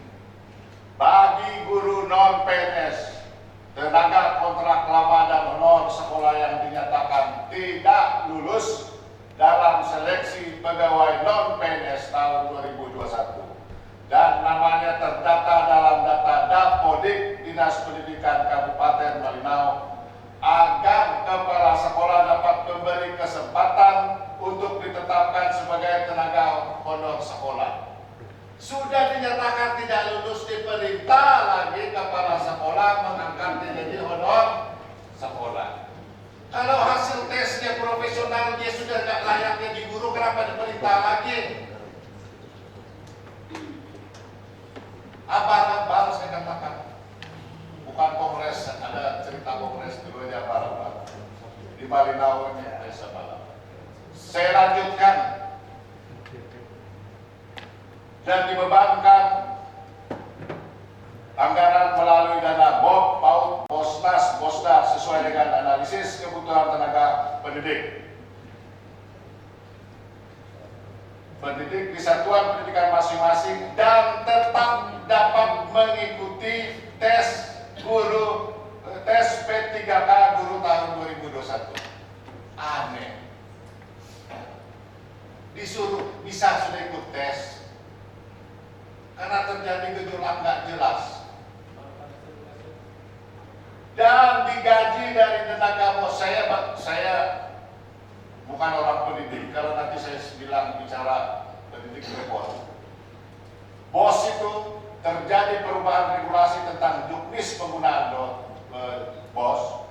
Speaker 6: bagi guru non PNS, tenaga kontrak lama dan honor sekolah yang dinyatakan tidak lulus dalam seleksi pegawai non PNS tahun 2021 dan namanya terdata dalam data Dapodik Dinas Pendidikan Kabupaten Malinau, agar kepala sekolah dapat memberi kesempatan untuk ditetapkan sebagai tenaga honor sekolah. Sudah dinyatakan tidak lulus, diperintah lagi kepala sekolah mengangkat menjadi honor sekolah. Kalau hasil tesnya profesional, dia sudah tidak layak jadi guru, kenapa diperintah lagi? Apa baru saya katakan? Bukan kongres, ada cerita kongres dulu ya Pak. Di Malinau ini Desa Malam. Saya lanjutkan dan dibebankan anggaran melalui dana BOP, PAUD, Posnas, Bosda sesuai dengan analisis kebutuhan tenaga pendidik. Pendidik di satuan pendidikan masing-masing dan tetap dapat mengikuti tes guru, tes P3K guru tahun 2021. Aneh. Disuruh bisa sudah ikut tes karena terjadi gejolak nggak jelas dan digaji dari tenaga bos. Saya bukan orang pendidik, kalau nanti saya bilang bicara pendidik repot. Bos itu terjadi perubahan regulasi tentang juknis penggunaan bos.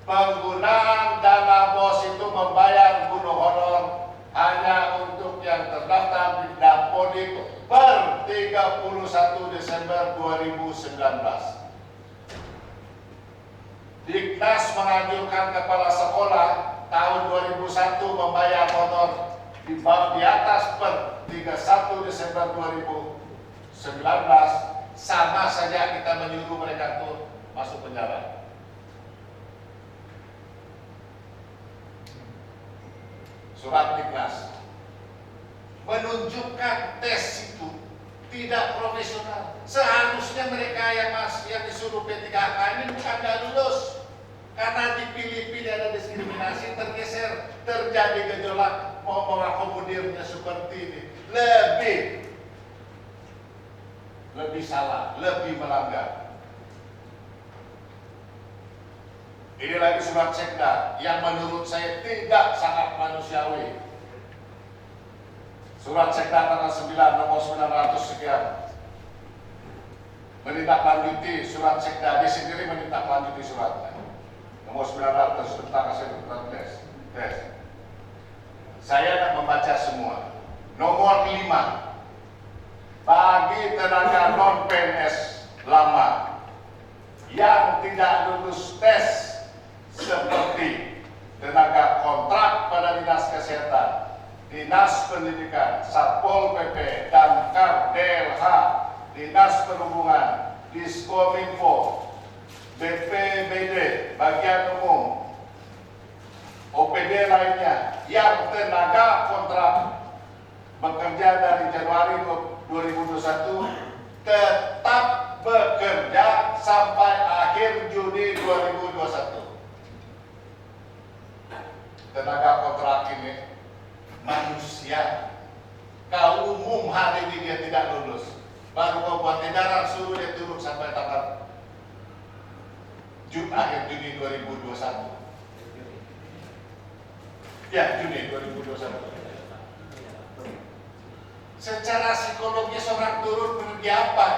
Speaker 6: Penggunaan dana bos itu membayar guru honor hanya untuk yang terdaftar di Dapodik per 31 Desember 2019. Diknas menganjurkan kepala sekolah tahun 2001 membayar honor di atas per 31 Desember 2019, sama saja kita menyuruh mereka tuh masuk penjara. Surat Diknas menunjukkan tes itu tidak profesional. Seharusnya mereka yang disuruh P3K ini bukan nggak lulus, karena dipilih-pilih ada diskriminasi, tergeser, terjadi gejolak, mau mengakomodirnya seperti ini. Lebih salah, lebih melanggar. Ini lagi surat sekda yang menurut saya tidak sangat manusiawi. Surat Sekda tanggal 9 nomor 900 sekian menindaklanjuti surat Sekda, dia sendiri menindaklanjuti suratnya nomor 900 tentang hasil keputusan tes. Saya akan membaca semua. Nomor 5, bagi tenaga non PNS lama yang tidak lulus tes seperti tenaga kontrak pada Dinas Kesehatan, Dinas Pendidikan, Satpol PP, Damkar, DLH, Dinas Perhubungan, Diskominfo, BPBD, Bagian Umum, OPD lainnya yang tenaga kontrak bekerja dari Januari 2021 tetap bekerja sampai akhir Juni 2021. Tenaga kontrak ini manusia. Kalau umum hari ini dia tidak lulus, baru kau buat edaran suruh dia turun sampai tanggal akhir Juni 2021. Ya, Juni 2021. Secara psikologis orang turun kerja apa?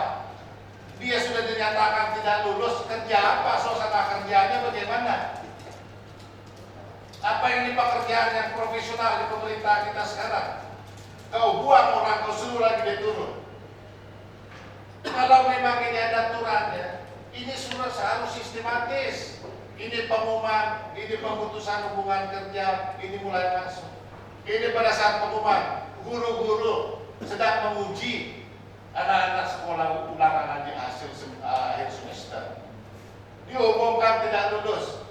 Speaker 6: Dia sudah dinyatakan tidak lulus, kerja apa? Suasana kerjanya bagaimana? Apa ini pekerjaan yang profesional di pemerintah kita sekarang? Kau buang orang, kau suruh lagi dia turun. Kalau memang ini ada aturannya, ini sudah harus sistematis. Ini pengumuman, ini pemutusan hubungan kerja, ini mulai masuk. Ini pada saat pengumuman, guru-guru sedang menguji anak-anak sekolah ulangan lagi hasil akhir semester. Diumumkan tidak lulus,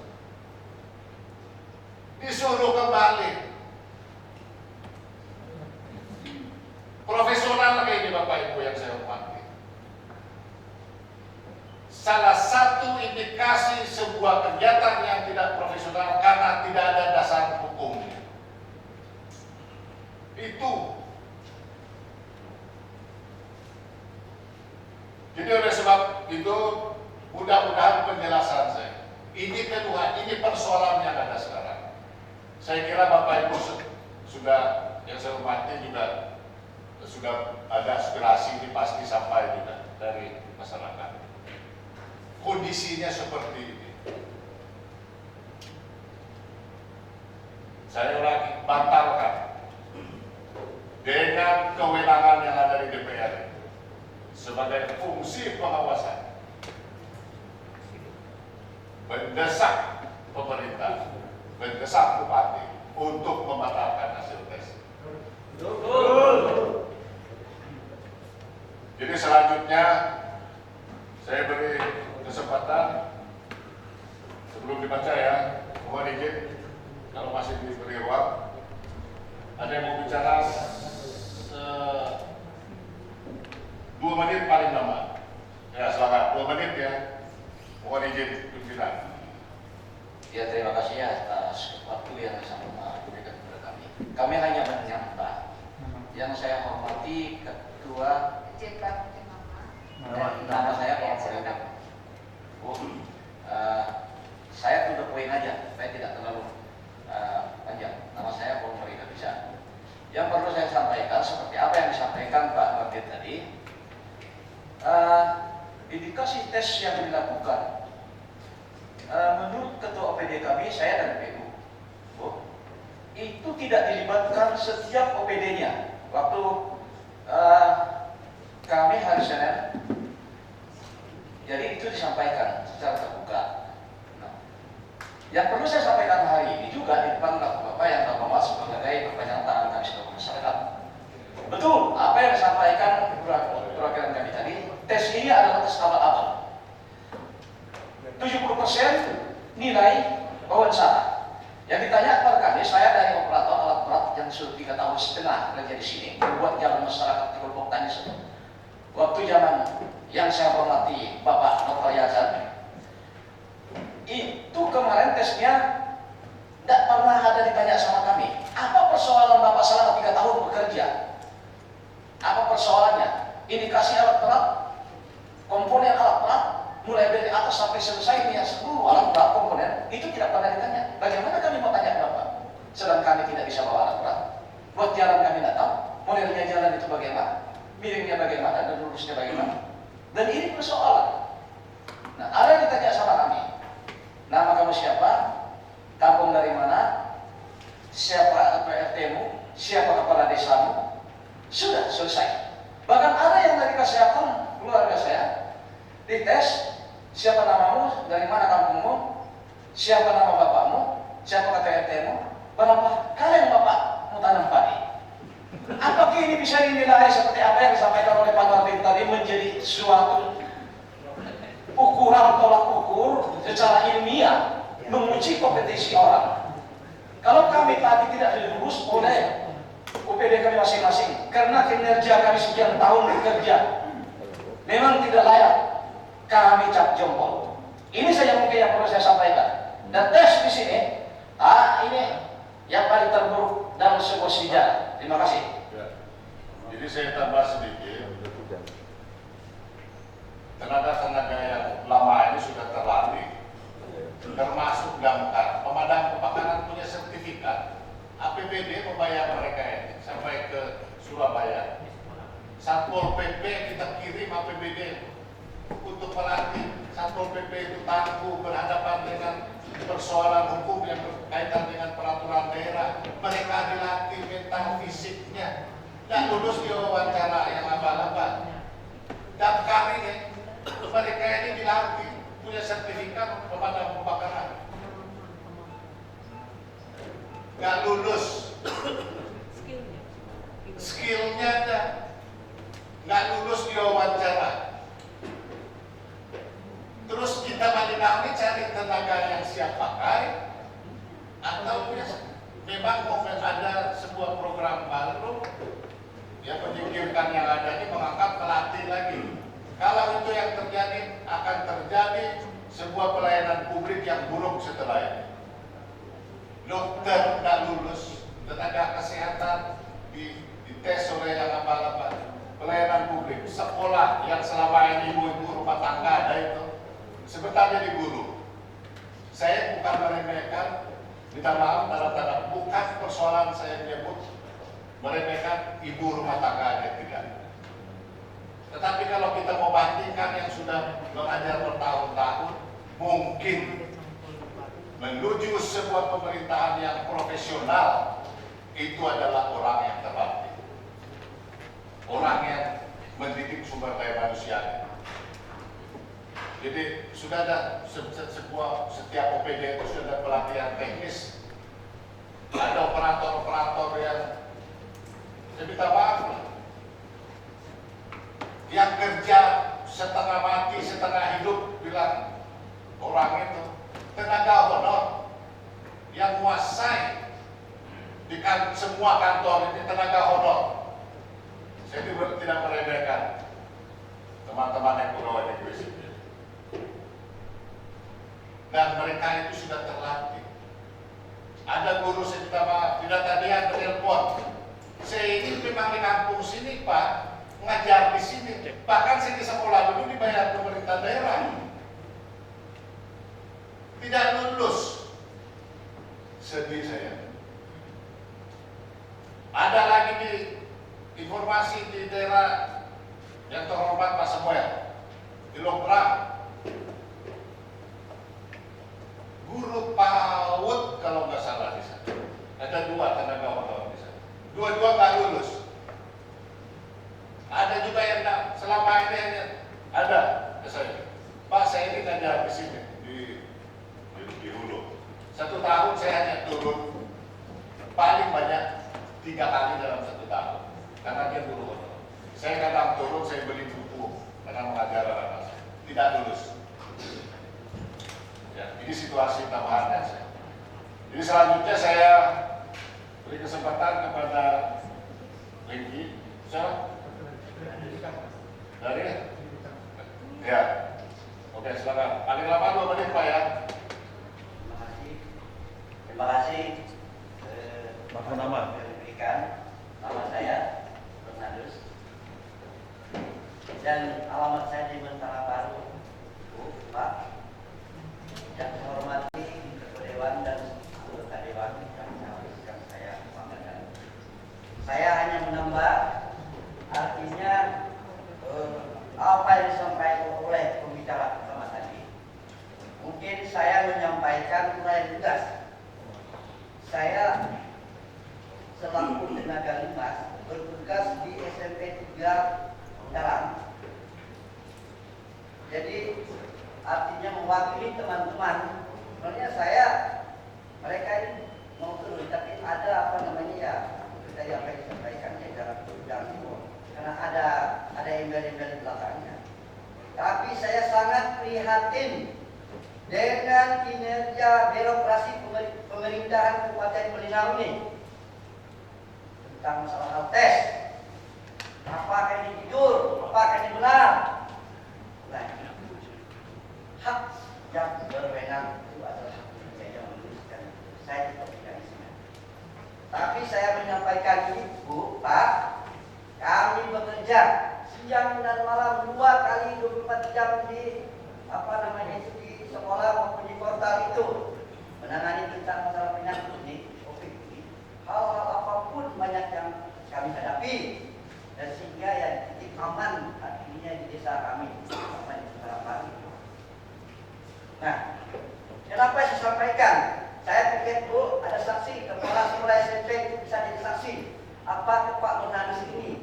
Speaker 6: disuruh kembali. Profesional kayak ini Bapak Ibu yang saya hormati. Salah satu indikasi sebuah kegiatan yang tidak profesional karena tidak ada dasar hukumnya. Itu. Jadi oleh sebab itu mudah-mudahan penjelasan saya. Ini kedua, ini persoalan yang ada sekarang. Saya kira Bapak Ibu sudah yang saya hormati juga sudah ada aspirasi ini pasti sampai juga dari masyarakat. Kondisinya seperti ini. Saya lagi batalkan dengan kewenangan yang ada di DPR sebagai fungsi pengawasan, mendesak pemerintah, mendesak bupati untuk membatalkan hasil tes. Jadi selanjutnya saya beri kesempatan sebelum dibaca ya, mohon izin kalau masih diberi ruang. Ada yang mau bicara 2 menit paling lama. Ya silakan 2 menit ya. Mohon izin pimpinan.
Speaker 7: Ya terima kasih ya atas waktu yang sama diberikan kepada kami. Kami hanya menyambah. Yang saya hormati Ketua nama saya Pak Presiden. Saya to the point aja, saya tidak terlalu panjang. Nama saya Pak Presiden bisa. Yang perlu saya sampaikan seperti apa yang disampaikan Pak Martin tadi. Indikasi tes yang dilakukan menurut Ketua OPD kami, saya dan PU, itu tidak dilibatkan setiap OPD-nya. Waktu kami hari Senin, jadi itu disampaikan secara terbuka. Nah, yang perlu saya sampaikan hari ini juga di depan Bapak yang terhormat sebagai perpanjangan tangan kami sebagai masyarakat. Betul, apa yang disampaikan perwakilan kami tadi, tes ini adalah tes abal-abal. 70% nilai wawancara. Yang ditanya kepada kami, saya dari operator alat berat yang sudah 3,5 tahun kerja di sini, membuat jalan masyarakat di kelompok tani semua. Waktu zaman yang saya hormati Bapak Dr. Yazan, itu kemarin tesnya tidak pernah ada ditanya sama kami. Apa persoalan Bapak selama 3 tahun bekerja? Apa persoalannya? Indikasi alat berat, komponen alat berat, mulai dari atas sampai selesai ini seluruh alat berat komponen itu tidak pernah ditanya. Bagaimana kami mau tanya Bapak? Sedang kami tidak bisa bawa alat berat, buat jalan kami tidak tahu, mau modelnya jalan itu bagaimana, miringnya bagaimana, dan lurusnya bagaimana. Dan ini persoalan. Nah, ada yang ditanya sama kami, nama kamu siapa, kampung dari mana, siapa PRT-mu, siapa kepala desamu, sudah selesai. Bahkan ada yang dari kesehatan keluarga saya dites, siapa namamu, dari mana kampungmu, siapa nama bapakmu, siapa KTRT-mu, berapa kalian bapak mau tanam padi. Apakah ini bisa dinilai seperti apa yang disampaikan oleh Pak Martin tadi menjadi suatu ukuran tolak ukur secara ilmiah menguji kompetensi orang? Kalau kami tadi tidak dilurus oleh UPD kami masing-masing karena kinerja kami sekian tahun bekerja memang tidak layak, kami cap jempol. Ini saja mungkin yang perlu saya sampaikan. Dan tes di sini, ini yang paling terburuk dalam sebuah sejarah. Terima kasih.
Speaker 6: Ya. Jadi saya tambah sedikit. Tenaga-tenaga yang lama ini sudah terlatih, termasuk damkar. Pemadam kebakaran punya sertifikat. APBD membayar mereka ini sampai ke Surabaya. Satpol PP kita kirim APBD untuk melatih. Satpol PP itu tangguh berhadapan dengan persoalan hukum yang berkaitan dengan peraturan daerah. Mereka dilatih mental fisiknya. Dan lulus di wawancara yang abal-abal. Damkar ini, mereka ini dilatih punya sertifikat pemadam kebakaran. Nggak lulus, skillnya ada, nggak lulus di wawancara. Terus kita balik lagi cari tenaga yang siap pakai, atau memang mau ada sebuah program baru, ya menyingkirkan yang ada ini mengangkat pelatih lagi. Kalau itu yang terjadi, akan terjadi sebuah pelayanan publik yang buruk setelah ini. Dokter tidak lulus, tenaga kesehatan dites oleh yang apa-apa, pelayanan publik, sekolah yang selama ini ibu-ibu rumah tangga ada itu, sebentar jadi guru. Saya bukan meremehkan, minta maaf tanda-tanda, bukan persoalan saya menyebut meremehkan ibu rumah tangga ada tidak. Tetapi kalau kita mau bandingkan yang sudah belajar bertahun-tahun, mungkin menuju sebuah pemerintahan yang profesional itu adalah orang yang terlatih, orang yang mendidik sumber daya manusia. Jadi sudah ada setiap OPD itu sudah ada pelatihan teknis, ada operator-operator yang saya minta maaf lah, yang kerja setengah mati setengah hidup bilang orang itu tenaga honor yang menguasai di semua kantor ini tenaga honor. Saya tidak meremehkan teman-teman yang pegawai negeri sipil. Dan mereka itu sudah terlatih. Ada guru saya minta maaf, tidak tadi ada telepon. Saya ini memang di kampung sini Pak, ngajar di sini. Bahkan saya di sekolah dulu dibayar pemerintah daerah. Tidak lulus, sedih saya. Ada lagi di informasi di daerah yang terhormat Pak Samuel di Lombra, guru PAUD kalau nggak salah di sana. Ada 2 tenaga honor di sana. Dua-dua nggak lulus. Ada juga yang selama ini hanya ada ke saya. Pak saya ini ngajar di sini di Hulu. 1 tahun saya hanya turun paling banyak 3 kali dalam 1 tahun karena dia guru honor. Saya kadang turun saya beli buku karena mengajar anak saya. Tidak lulus. Ya, ini situasi tambahannya saya. Jadi selanjutnya saya beri kesempatan kepada Lengki. Dari? Ya. Oke, silakan. Paling lama 2 menit Pak ya.
Speaker 8: Terima kasih. Nama diberikan. Nama saya Bernardus dan alamat saya di Mentara Baru, Pak. Yang saya hormati Ketua Dewan dan anggota Dewan yang saya banggakan. Saya hanya menambah Naga Limas bertugas di SMP 3 Jalan. Jadi artinya mewakili teman-teman. Sebenarnya mereka ini mau turun, tapi ada apa namanya ya, kita yang disampaikan ya dalam karena ada embel-embel di belakangnya. Tapi saya sangat prihatin dengan kinerja birokrasi pemerintahan Kabupaten Melinau ini tentang masalah hal tes. Apakah ini jujur? Apakah ini benar? Nah, hak yang berwenang itu adalah saya yang menuliskan. Saya tidak mekanisme. Tapi saya menyampaikan ini, Bu, Pak, kami bekerja siang dan malam 2 kali 24 jam di di sekolah maupun di portal itu menangani tentang masalah penyakit ini, COVID ini. Hal-hal apapun banyak yang kami hadapi, dan sehingga ya titik aman artinya di desa kami aman di Pari. Nah, kenapa saya sampaikan? Saya pikir, Bu, ada saksi kepala sekolah SMP itu bisa jadi saksi. Apa Pak Nurhanis ini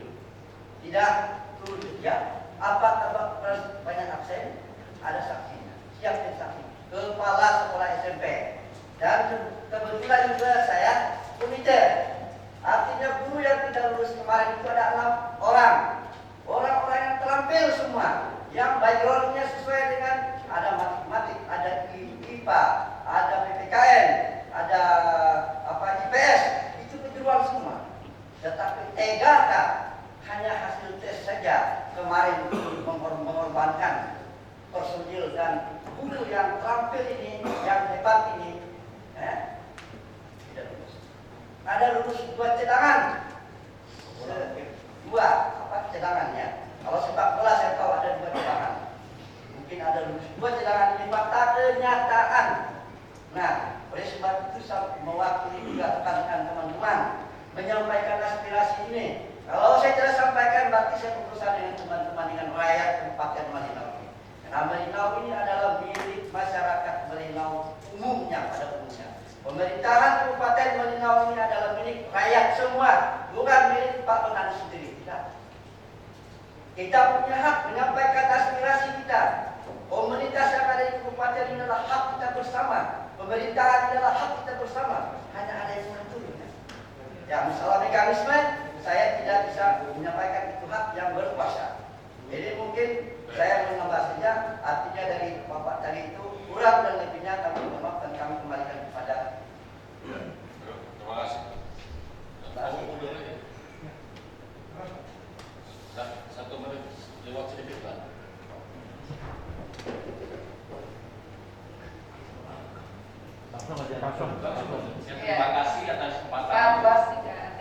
Speaker 8: tidak turun kerja? Apa banyak absen? Ada saksinya, siap jadi saksi. Kepala sekolah SMP. Dan kebetulan juga saya komite. Artinya guru yang tidak lulus kemarin itu ada 6 orang. Orang-orang yang terampil semua, yang backgroundnya sesuai dengan ada matematik, ada IPA, ada PPKN, ada IPS, itu kejuruan semua. Tetapi tegakah hanya hasil tes saja kemarin mengorbankan personil dan guru yang terampil ini, yang hebat ini, tidak lulus. Ada lulus 2 cadangan, 2 cadangannya. Kalau sepak bola saya tahu ada 2 cadangan. Mungkin ada lulus 2 cadangan, ini fakta kenyataan. Nah, oleh sebab itu saya mewakili juga rekan-rekan teman-teman menyampaikan aspirasi ini. Kalau saya tidak sampaikan, berarti saya berurusan dengan teman-teman, dengan rakyat Kabupaten Melinau. Karena Melinau ini adalah milik masyarakat Melinau umumnya, pada umumnya. Pemerintahan Kabupaten Melinau ini adalah milik rakyat semua, bukan milik Pak Nurhanis sendiri. Tidak. Kita punya hak menyampaikan aspirasi kita. Komunitas yang ada di kabupaten ini adalah hak kita bersama. Pemerintahan adalah hak kita bersama. Hanya ada yang mengaturnya. Ya, masalah mekanisme, saya tidak bisa menyampaikan itu hak yang berkuasa. Jadi mungkin saya menambah saja, artinya dari Bapak tadi itu kurang dan lebihnya kami mohon maaf dan kami kembalikan kepada.
Speaker 3: Terima kasih. Satu menit lewat sedikit Pak.
Speaker 5: Terima kasih atas kesempatan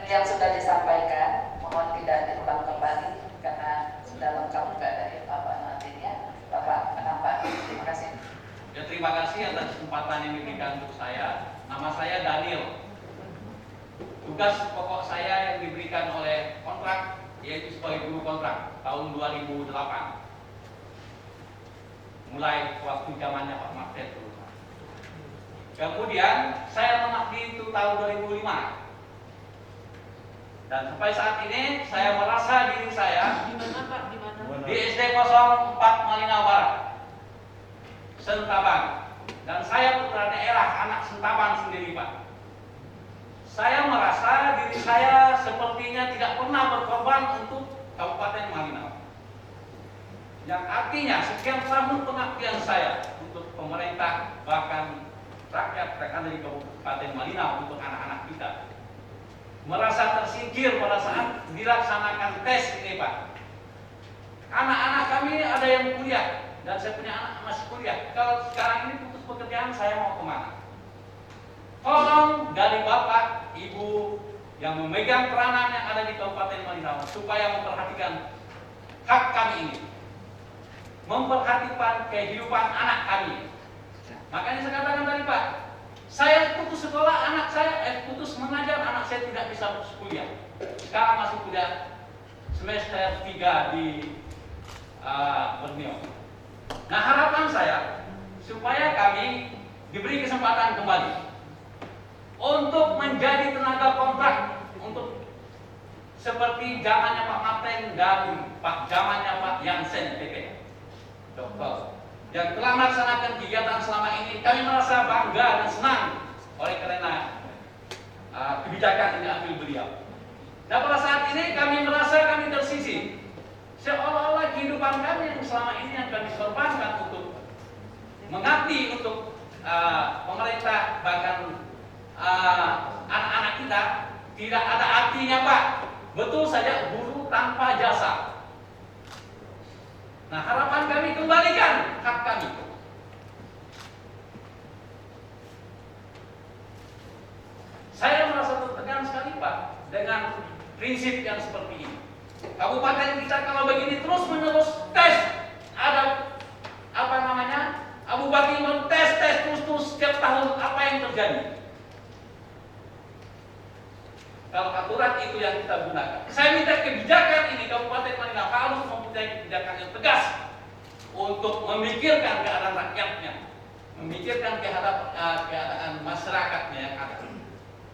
Speaker 5: yang sudah disampaikan. Mohon tidak diulang kembali karena sudah lengkap juga dari Bapak nantinya. Bapak kenapa? Terima kasih.
Speaker 9: Ya, terima kasih atas kesempatan yang diberikan untuk saya. Nama saya Daniel. Tugas pokok saya yang diberikan oleh kontrak yaitu sebagai guru kontrak tahun 2008. Mulai waktu zamannya Pak Martet dulu. Kemudian saya mengabdi itu tahun 2005. Dan sampai saat ini saya merasa diri saya di SD 04 Melinau Barat, Sentabang. Dan saya putra daerah anak Sentabang sendiri, Pak. Saya merasa diri saya sepertinya tidak pernah berkorban untuk Kabupaten Melinau. Yang artinya sekian tahun pengabdian saya untuk pemerintah, bahkan rakyat yang ada di Kabupaten Melinau untuk anak-anak kita, merasa tersingkir pada saat dilaksanakan tes ini, Pak. Anak-anak kami ada yang kuliah, dan saya punya anak masih kuliah. Kalau sekarang ini putus pekerjaan, saya mau kemana? Tolong dari Bapak, Ibu yang memegang peranan yang ada di Kabupaten Melinau supaya memperhatikan hak kami ini, memperhatikan kehidupan anak kami. Makanya saya katakan tadi, Pak, saya putus sekolah, anak saya putus mengajar, anak saya tidak bisa kuliah. Sekarang masih kuliah semester 3 di Borneo. Nah, harapan saya supaya kami diberi kesempatan kembali untuk menjadi tenaga kontrak untuk seperti zamannya Pak Martin dan zamannya Pak Yansen PP, dokter, yang telah melaksanakan kegiatan selama ini. Kami merasa bangga dan senang oleh karena kebijakan ini ambil beliau. Dan pada saat ini kami merasa kami tersisih, seolah-olah kehidupan kami yang selama ini yang kami korbankan untuk mengabdi untuk pemerintah, bahkan anak-anak kita, tidak ada artinya, Pak. Betul saja, buruh tanpa jasa. Nah, harapan kami kembalikan hak kami. Saya merasa tertekan sekali, Pak, dengan prinsip yang seperti ini. Kabupaten kita kalau begini terus menerus tes, ada apa namanya, Bupati tes terus setiap tahun, apa yang terjadi? Kalau aturan itu yang kita gunakan, saya minta kebijakan ini Kabupaten Malinau harus mempunyai kebijakan yang tegas untuk memikirkan keadaan rakyatnya, memikirkan keadaan masyarakatnya yang ada.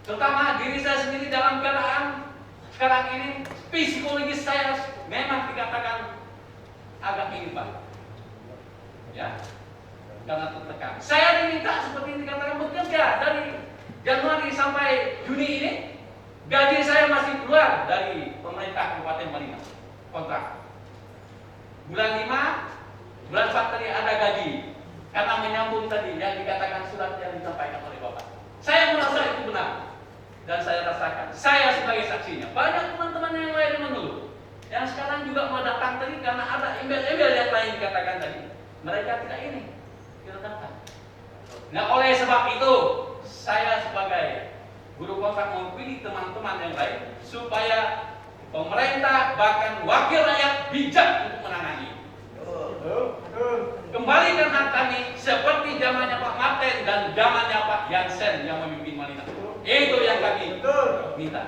Speaker 9: Terutama diri saya sendiri dalam keadaan sekarang ini, psikologis saya memang dikatakan agak ini, Pak. Ya, karena tertekan. Saya diminta seperti yang dikatakan bekerja dari Januari sampai Juni ini. Gaji saya masih keluar dari pemerintah Kabupaten Malinau, kontrak. Bulan 5, bulan 4 tadi ada gaji, karena menyambung tadi yang dikatakan surat yang disampaikan oleh Bapak. Saya merasa itu benar, dan saya rasakan, saya sebagai saksinya. Banyak teman-teman yang lain mengeluh, yang sekarang juga mau datang tadi karena ada email-email yang lain dikatakan tadi. Mereka tidak datang. Nah, oleh sebab itu, saya sebagai guru kontrak mewakili teman-teman yang lain supaya pemerintah bahkan wakil rakyat bijak untuk menangani. Kembalikan hak kami seperti zamannya Pak Martin dan zamannya Pak Yansen yang memimpin Malinau. Itu yang kami minta.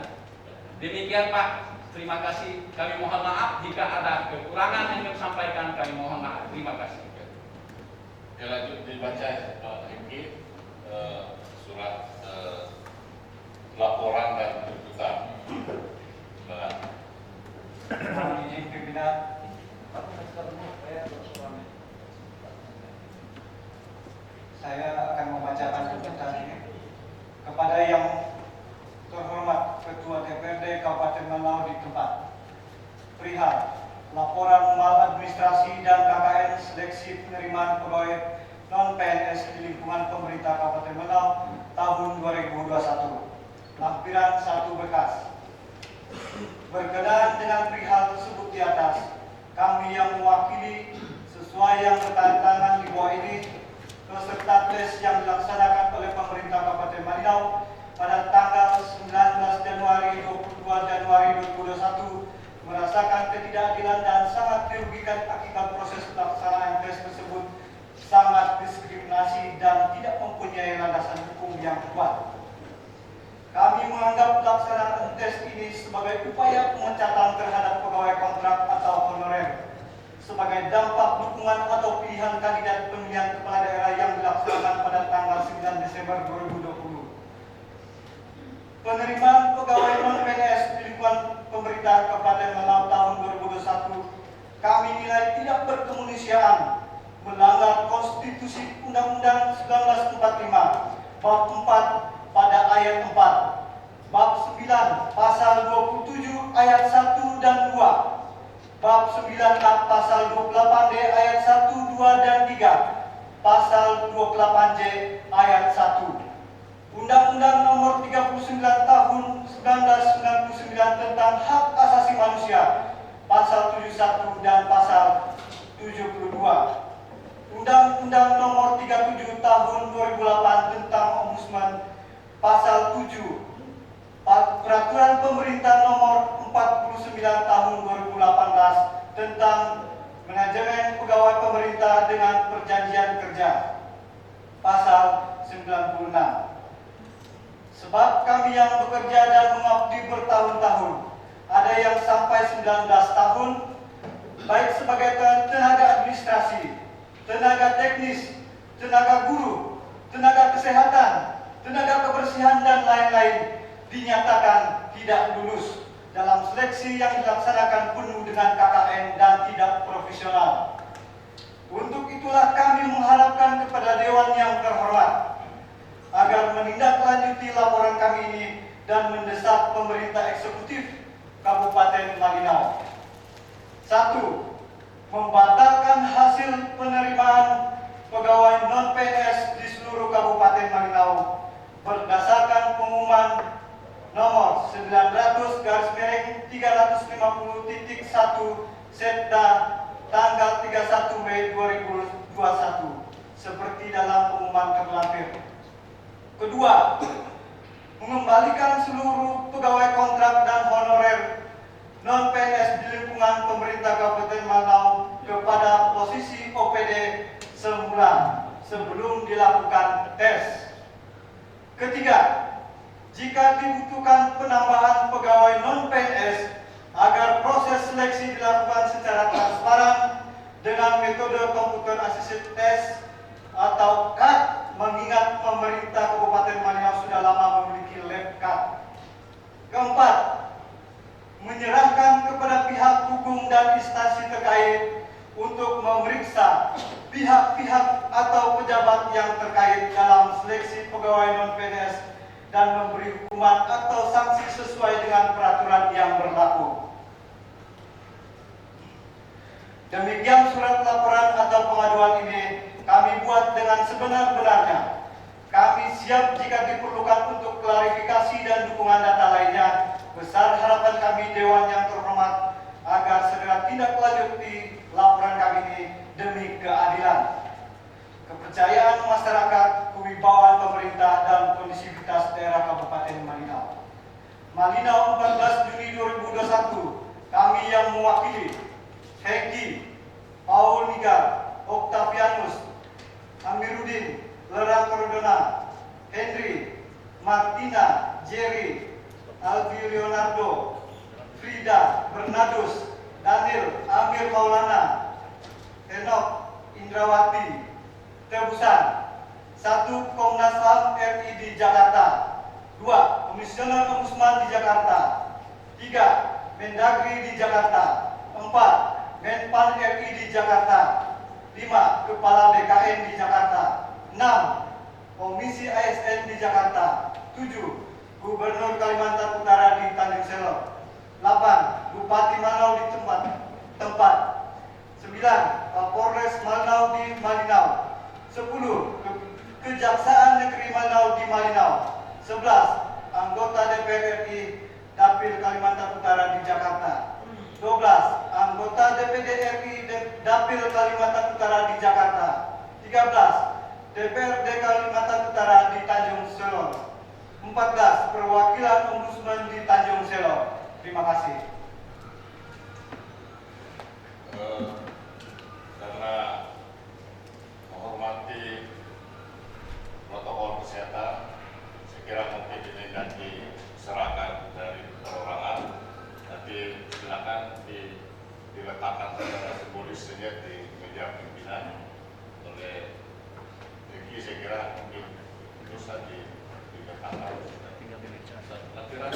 Speaker 9: Demikian, Pak. Terima kasih. Kami mohon maaf jika ada kekurangan yang kami sampaikan. Kami mohon maaf. Terima kasih.
Speaker 3: Ya, lanjut dibaca Pak Hengki surat laporan dan tuntutan.
Speaker 8: Ini pimpinan saya akan membacakan tuntutan ini kepada yang terhormat Ketua DPRD Kabupaten Malinau di tempat. Perihal laporan maladministrasi dan KKN seleksi penerimaan pegawai non-PNS di lingkungan pemerintah Kabupaten Malinau tahun 2021. Lampiran 1 berkas. Berkenaan dengan perihal tersebut di atas, kami yang mewakili sesuai yang bertandatangan di bawah ini peserta tes yang dilaksanakan oleh pemerintah Kabupaten Malinau pada tanggal 19 Januari 22 Januari 2021 merasakan ketidakadilan dan sangat dirugikan akibat proses pelaksanaan tes tersebut sangat diskriminasi dan tidak mempunyai landasan hukum yang kuat. Kami menganggap pelaksanaan tes ini sebagai upaya pemecatan terhadap pegawai kontrak atau honorer sebagai dampak dukungan atau pilihan kandidat pemilihan kepala daerah yang dilaksanakan pada tanggal 9 Desember 2020. Penerimaan pegawai non-PNS di lingkungan pemerintah Kabupaten Malinau tahun 2021 kami nilai tidak berkemanusiaan, melanggar konstitusi Undang-Undang 1945 bab 4 pada ayat 4, bab 9 pasal 27 ayat 1 dan 2, bab 9 pasal 28D ayat 1, 2 dan 3, pasal 28J ayat 1. Undang-Undang nomor 39 tahun 1999 tentang hak asasi manusia, pasal 71 dan pasal 72. Undang-Undang nomor 37 tahun 2008 tentang Ombudsman, pasal 7. Peraturan Pemerintah nomor 49 tahun 2018 tentang manajemen pegawai pemerintah dengan perjanjian kerja, pasal 96. Sebab kami yang bekerja dan mengabdi bertahun-tahun, ada yang sampai 19 tahun, baik sebagai tenaga administrasi, tenaga teknis, tenaga guru, tenaga kesehatan, tenaga kebersihan dan lain-lain, dinyatakan tidak lulus dalam
Speaker 10: seleksi yang dilaksanakan penuh dengan KKN dan tidak profesional. Untuk itulah kami mengharapkan kepada Dewan yang terhormat agar menindaklanjuti laporan kami ini dan mendesak pemerintah eksekutif Kabupaten Malinau. 1. Membatalkan hasil penerimaan pegawai non-PNS di seluruh Kabupaten Malinau berdasarkan pengumuman nomor 900/350.1 Setda tanggal 31 Mei 2021 seperti dalam pengumuman terlampir. Kedua, mengembalikan seluruh pegawai kontrak dan honorer non-PNS di lingkungan pemerintah Kabupaten Malinau kepada posisi OPD semula sebelum dilakukan tes. Ketiga, jika dibutuhkan penambahan pegawai non-PNS agar proses seleksi dilakukan secara transparan dengan metode komputer assisted test atau CAT, mengingat pemerintah Kabupaten Malinau sudah lama memiliki lab CAT. Keempat, menyerahkan kepada pihak hukum dan instansi terkait untuk memeriksa pihak-pihak atau pejabat yang terkait dalam seleksi pegawai non-PNS dan memberi hukuman atau sanksi sesuai dengan peraturan yang berlaku. Demikian surat laporan atau pengaduan ini kami buat dengan sebenar-benarnya. Kami siap jika diperlukan untuk klarifikasi dan dukungan data lainnya. Besar harapan kami Dewan yang terhormat agar segera tindak lanjuti laporan kami ini demi keadilan, kepercayaan masyarakat, kewibawaan pemerintah, dan kondisivitas daerah Kabupaten Malinau. Malinau 14 Juni 2021, kami yang mewakili Hengki, Paul Nigar, Octavianus, Amiruddin, Lerang Cordona, Henry, Martina, Jerry, Alvi Leonardo, Frida, Bernardus, Daniel, Amir Maulana, Henok, Indrawati, tebusan. 1. Komnas HAM RI di Jakarta. 2. Komisioner Ombudsman di Jakarta. 3. Mendagri di Jakarta. 4. Menpan RI di Jakarta. 5. Kepala BKN di Jakarta. 6. Komisi ASN di Jakarta. 7. Gubernur Kalimantan Utara di Tanjung Selor. 8. Bupati Malinau di tempat. 9. Kapolres Malinau di Malinau. 10. Kejaksaan Negeri Malinau di Malinau. 11. Anggota DPR RI Dapil Kalimantan Utara di Jakarta. 12. Anggota DPD RI Dapil Kalimantan Utara di Jakarta. 13. DPRD Kalimantan Utara di Tanjung Selor. 14. Perwakilan Ombudsman di Tanjung Selor. Terima kasih.
Speaker 4: Karena menghormati protokol kesehatan, saya kira mungkin ini tidak diserahkan dari perorangan, tapi silakan diletakkan secara simbolis saja di meja pimpinan oleh Riki. Saya kira mungkin bisa diletakkan. Akhirnya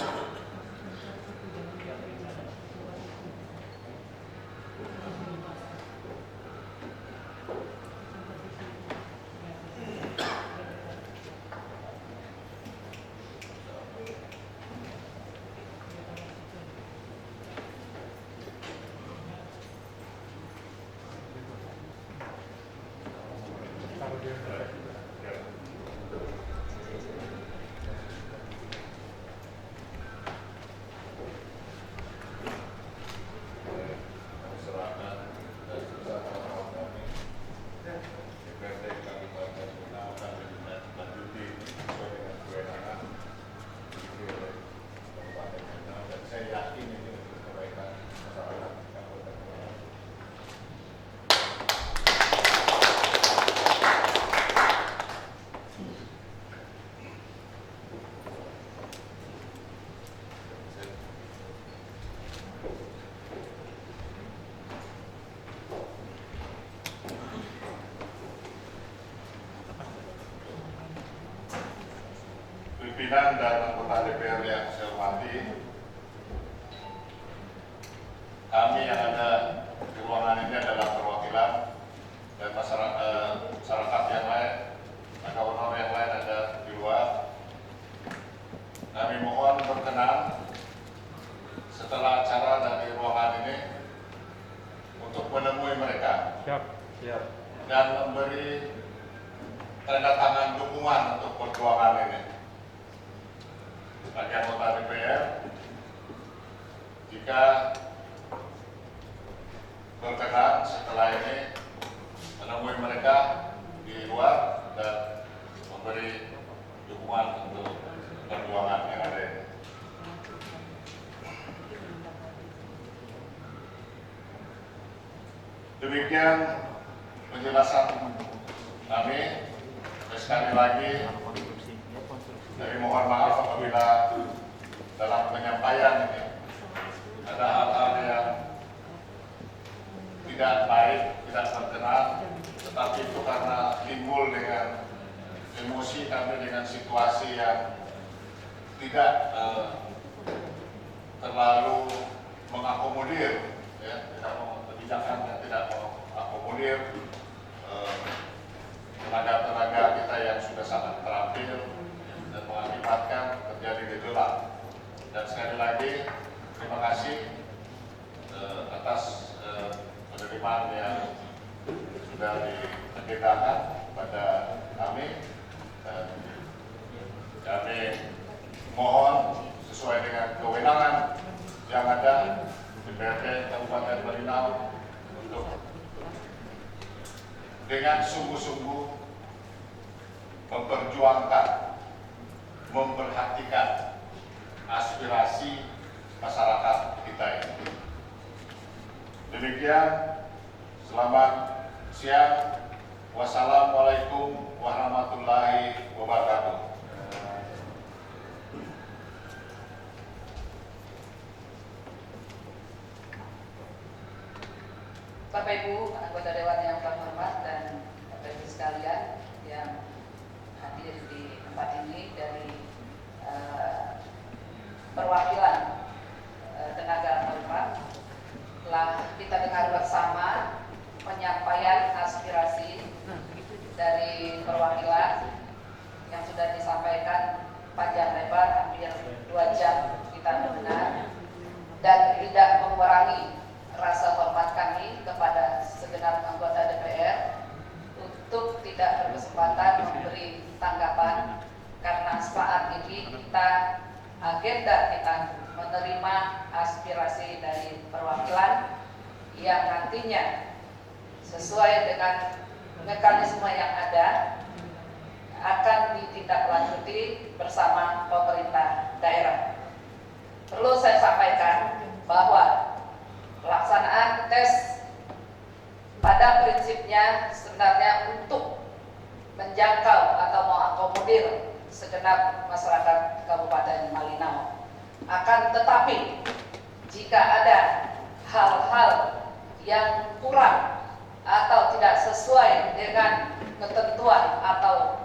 Speaker 4: pimpinan dan anggota DPR yang saya hormati,
Speaker 3: kami yang ada di ruangan ini adalah perwakilan dan masyarakat yang lain, maka honor yang lain ada di luar. Kami mohon berkenan setelah acara dari ruangan ini untuk menemui mereka dan memberi tanda tangan dukungan untuk perjuangan ini. Bagi anggota DPR, jika berkenan setelah ini menemui mereka di luar dan memberi dukungan untuk perjuangan yang ada ini. Demikian penjelasan kami. Sekali lagi, kami mohon maaf apabila dalam penyampaian ini ada hal-hal yang tidak baik, tidak berkenan, tetapi itu karena timbul dengan emosi kami dengan situasi yang tidak terlalu mengakomodir, ya, kebijakan yang tidak mengakomodir tenaga-tenaga kita yang sudah sangat terampil dan mengakibatkan terjadi gejolak. Dan sekali lagi terima kasih atas penerimaan yang sudah diagendakan pada kami. Dan kami mohon sesuai dengan kewenangan yang ada DPRD Kabupaten Malinau untuk dengan sungguh-sungguh memperjuangkan, memperhatikan aspirasi masyarakat kita ini. Demikian, selamat siang. Wassalamualaikum warahmatullahi wabarakatuh.
Speaker 5: Bapak Ibu anggota Dewan yang terhormat dan Bapak Ibu sekalian yang hadir di tempat ini dari perwakilan tenaga alumni, telah kita dengar bersama penyampaian aspirasi dari perwakilan yang sudah disampaikan panjang lebar hampir 2 jam kita mendengar dan tidak mengurangi rasa hormat kami kepada segenap anggota DPR untuk tidak berkesempatan memberi tanggapan karena saat ini agenda kita menerima aspirasi dari perwakilan yang nantinya sesuai dengan mekanisme yang ada akan ditindaklanjuti bersama pemerintah daerah. Perlu saya sampaikan bahwa pelaksanaan tes pada prinsipnya sebenarnya untuk menjangkau atau mengakomodir segenap masyarakat Kabupaten Malinau. Akan tetapi jika ada hal-hal yang kurang atau tidak sesuai dengan ketentuan atau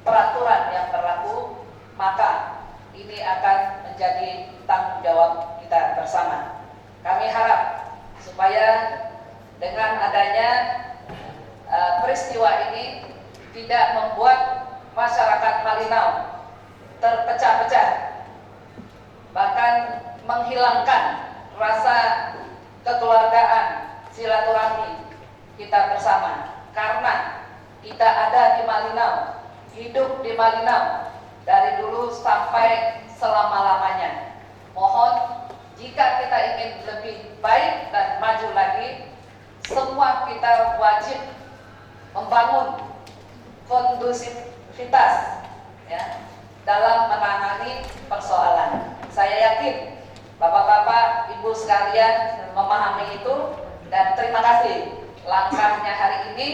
Speaker 5: peraturan yang berlaku, maka ini akan menjadi tanggung jawab kita bersama. Kami harap supaya dengan adanya peristiwa ini tidak membuat masyarakat Malinau terpecah-pecah, bahkan menghilangkan rasa kekeluargaan, silaturahmi kita bersama. Karena kita ada di Malinau, hidup di Malinau dari dulu sampai selama-lamanya. Mohon jika kita ingin lebih baik dan maju lagi, semua kita wajib membangun kondusivitas ya, dalam menangani persoalan. Saya yakin Bapak-bapak, Ibu sekalian memahami itu, dan terima kasih langkahnya hari ini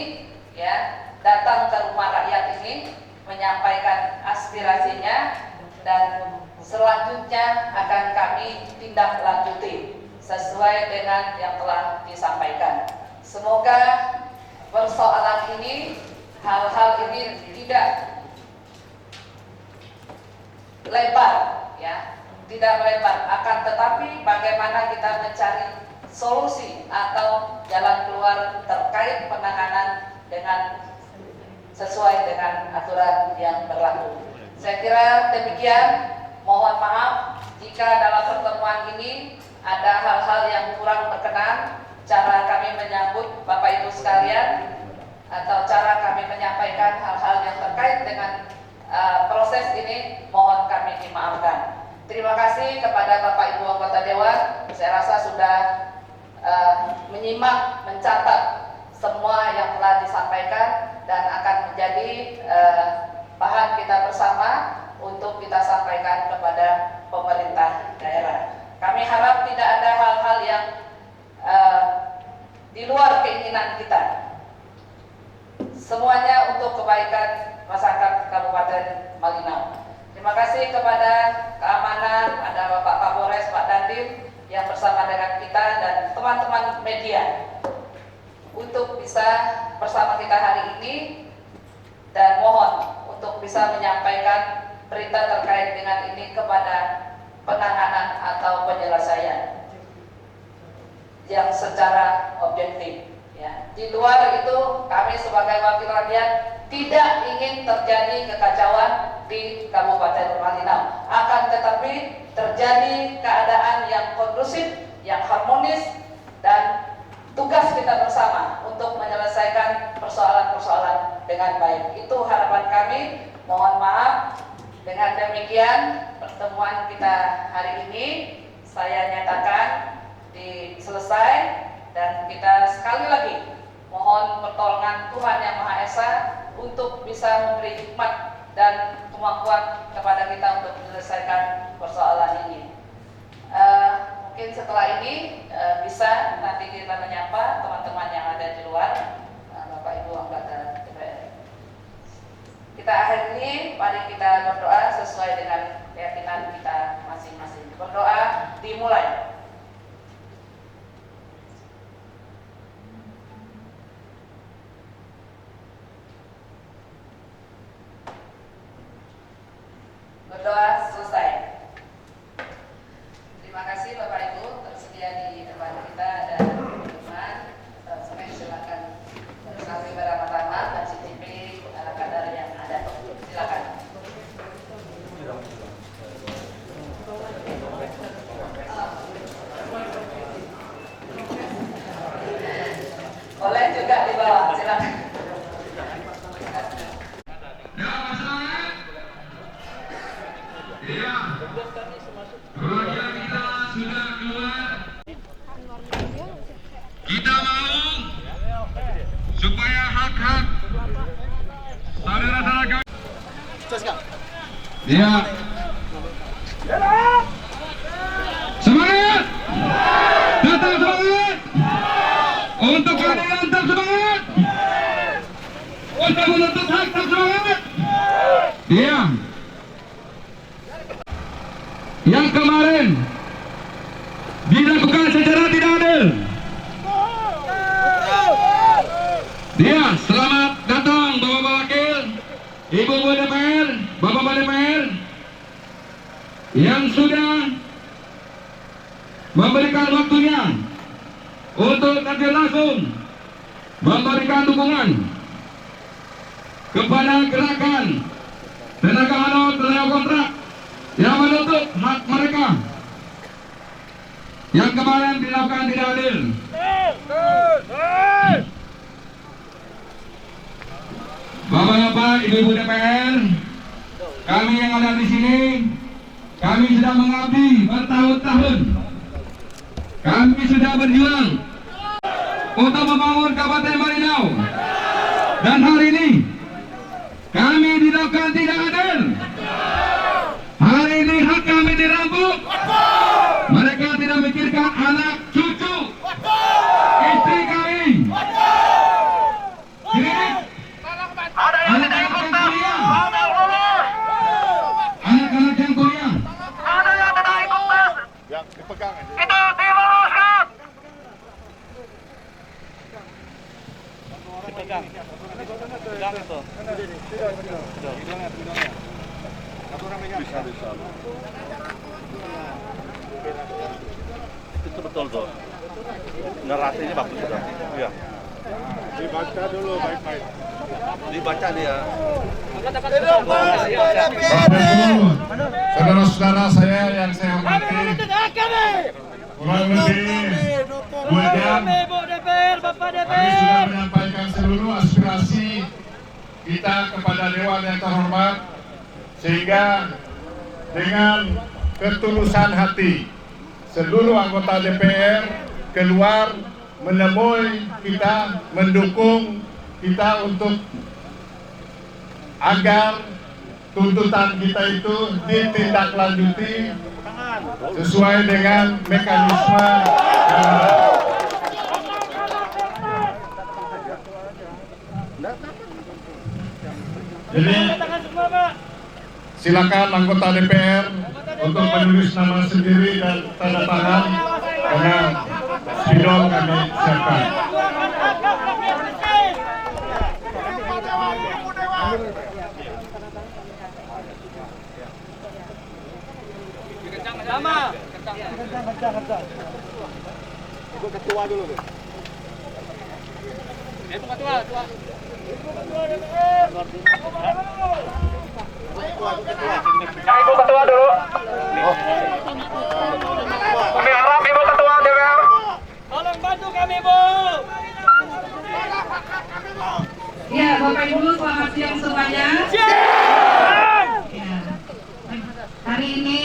Speaker 5: ya, datang ke rumah rakyat ini menyampaikan aspirasinya, dan selanjutnya akan kami tindak lanjuti sesuai dengan yang telah disampaikan. Semoga persoalan ini, hal-hal ini tidak lebar ya, tidak melebar, akan tetapi bagaimana kita mencari solusi atau jalan keluar terkait penanganan dengan sesuai dengan aturan yang berlaku. Saya kira demikian. Mohon maaf jika dalam pertemuan ini ada hal-hal yang kurang berkenan, cara kami menyambut Bapak Ibu sekalian, atau cara kami menyampaikan hal-hal yang terkait dengan proses ini, mohon kami dimaafkan. Terima kasih kepada Bapak Ibu anggota Dewan. Saya rasa sudah menyimak, mencatat semua yang telah disampaikan dan akan menjadi bahan kita bersama untuk kita sampaikan kepada pemerintah daerah. Kami harap tidak ada hal-hal yang di luar keinginan kita. Semuanya untuk kebaikan masyarakat Kabupaten Malinau. Terima kasih kepada keamanan, ada Bapak Kapolres, Pak Dandim yang bersama dengan kita dan teman-teman media untuk bisa bersama kita hari ini, dan mohon untuk bisa menyampaikan berita terkait dengan ini kepada penanganan atau penyelesaian yang secara objektif. Ya. Di luar itu kami sebagai wakil rakyat tidak ingin terjadi kekacauan di Kabupaten Malinau. Akan tetapi terjadi keadaan yang kondusif, yang harmonis, dan tugas kita bersama untuk menyelesaikan persoalan-persoalan dengan baik. Itu harapan kami. Mohon maaf. Dengan demikian pertemuan kita hari ini saya nyatakan selesai, dan kita sekali lagi mohon pertolongan Tuhan Yang Maha Esa untuk bisa memberi hikmat dan kemampuan kepada kita untuk menyelesaikan persoalan ini. Mungkin setelah ini bisa nanti kita menyapa teman-teman yang ada di luar, Bapak Ibu anggota DPR. Kita akhiri, mari kita berdoa sesuai dengan keyakinan kita masing-masing. Berdoa dimulai. Berdoa selesai. Terima kasih Bapak Ibu. Tersedia di depan kita ada minuman. Semuanya silakan bersaksi bersama-sama dan cicipi kadar yang ada. Silakan. Boleh juga dibawa. Silakan.
Speaker 1: Iya. Perwakilan kita sudah keluar. Kita mau supaya hak-hak saudara-saudara kami. Iya. Semangat. Tetap semangat. Untuk keadilan tetap semangat. Untuk menuntut hak tetap semangat. Iya. Yang kemarin dilakukan secara tidak adil. Dia selamat datang Bapak Wakil, Ibu DPR, Bapak DPR yang sudah memberikan waktunya untuk terjun langsung memberikan dukungan kepada gerakan tenaga manut tenaga kontrak yang menuntut hak mereka yang kemarin dilakukan tidak adil. Bapak-bapak, ibu-ibu DPR, kami yang ada di sini, kami sudah mengabdi bertahun-tahun. Kami sudah berjuang untuk membangun Kabupaten Malinau, dan hari ini kami dilakukan tidak adil. Hari ini hak kami dirampok. Mereka tidak memikirkan anak, cucu, istri kami. Anak-anak yang kuliah. Anak-anak yang kuliah.
Speaker 10: Ada yang tidak ikut tes. Yang dipegang aja. Itu diluruskan. Dipegang. Pegang itu. Bisa. Itu betul tuh.
Speaker 2: Narasinya bagus sudah. Iya. Dibaca dulu baik-baik. Dibaca dia.
Speaker 4: Saudara-saudara saya yang saya hormati, kurang lebih 2 jam kami sudah menyampaikan seluruh aspirasi kita kepada Dewan yang terhormat, sehingga dengan ketulusan hati seluruh anggota DPR keluar menemui kita, mendukung kita untuk agar tuntutan kita itu ditindaklanjuti sesuai dengan mekanisme yang ada. Jadi silakan anggota DPR untuk menulis nama sendiri dan tanda tangan karena spidol kami siapkan.
Speaker 2: Ibu ketua dulu, Bu.
Speaker 9: Ibu ketua.
Speaker 3: Ibu ketua dulu. Kami harap Ibu ketua DPR.
Speaker 9: Tolong bantu kami, Bu.
Speaker 5: Ya, Bapak Ibu, selamat siang semuanya. Ya. Hari ini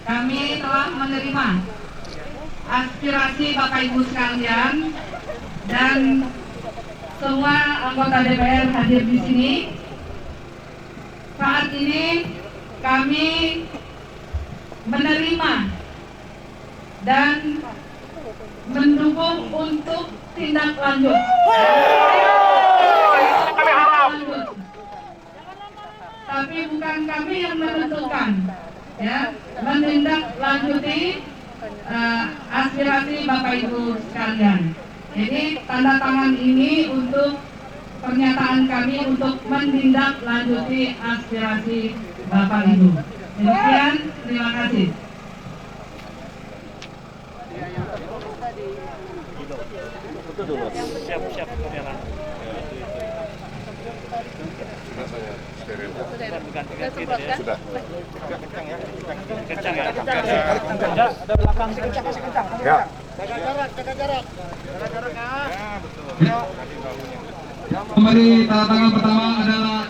Speaker 5: kami telah menerima aspirasi Bapak Ibu sekalian dan semua anggota DPR hadir di sini. Saat ini kami menerima dan mendukung untuk tindak lanjut. Tapi bukan kami yang menentukan, ya, menindaklanjuti aspirasi Bapak Ibu sekalian. Jadi tanda tangan ini untuk pernyataan kami untuk menindaklanjuti aspirasi Bapak Ibu. Demikian, terima kasih.
Speaker 2: Siap kamera. Sudah. Kencang ya. Ada belakang sih kencang. Ya. Jaga jarak.
Speaker 1: Kembali tanda tangan pertama adalah